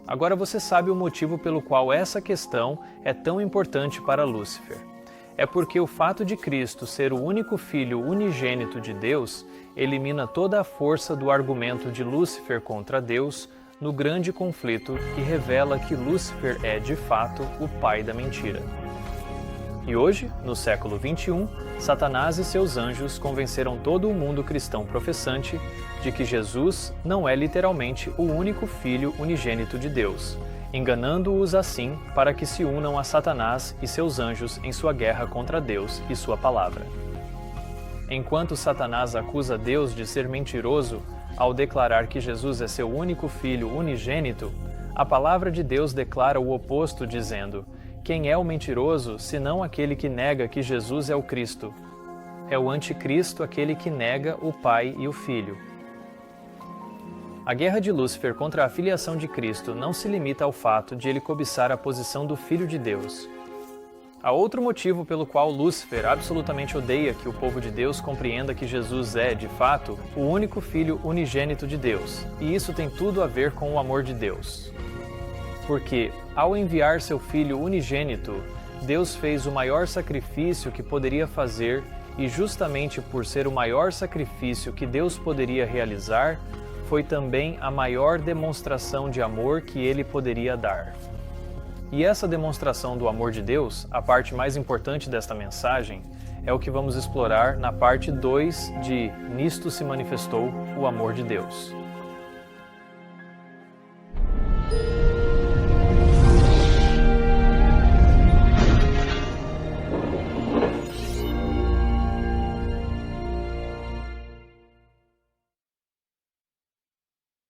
[SPEAKER 1] Agora você sabe o motivo pelo qual essa questão é tão importante para Lúcifer. É porque o fato de Cristo ser o único Filho unigênito de Deus elimina toda a força do argumento de Lúcifer contra Deus no grande conflito e revela que Lúcifer é, de fato, o pai da mentira. E hoje, no século XXI, Satanás e seus anjos convenceram todo o mundo cristão professante de que Jesus não é literalmente o único Filho unigênito de Deus, enganando-os assim para que se unam a Satanás e seus anjos em sua guerra contra Deus e sua palavra. Enquanto Satanás acusa Deus de ser mentiroso ao declarar que Jesus é seu único Filho unigênito, A palavra de Deus declara o oposto, dizendo: quem é o mentiroso, senão aquele que nega que Jesus é o Cristo? É o anticristo aquele que nega o Pai e o Filho. A guerra de Lúcifer contra a filiação de Cristo não se limita ao fato de ele cobiçar a posição do Filho de Deus. Há outro motivo pelo qual Lúcifer absolutamente odeia que o povo de Deus compreenda que Jesus é, de fato, o único Filho unigênito de Deus, e isso tem tudo a ver com o amor de Deus. Porque, ao enviar seu Filho unigênito, Deus fez o maior sacrifício que poderia fazer, e justamente por ser o maior sacrifício que Deus poderia realizar, foi também a maior demonstração de amor que ele poderia dar. E essa demonstração do amor de Deus, a parte mais importante desta mensagem, é o que vamos explorar na parte 2 de Nisto se manifestou o amor de Deus.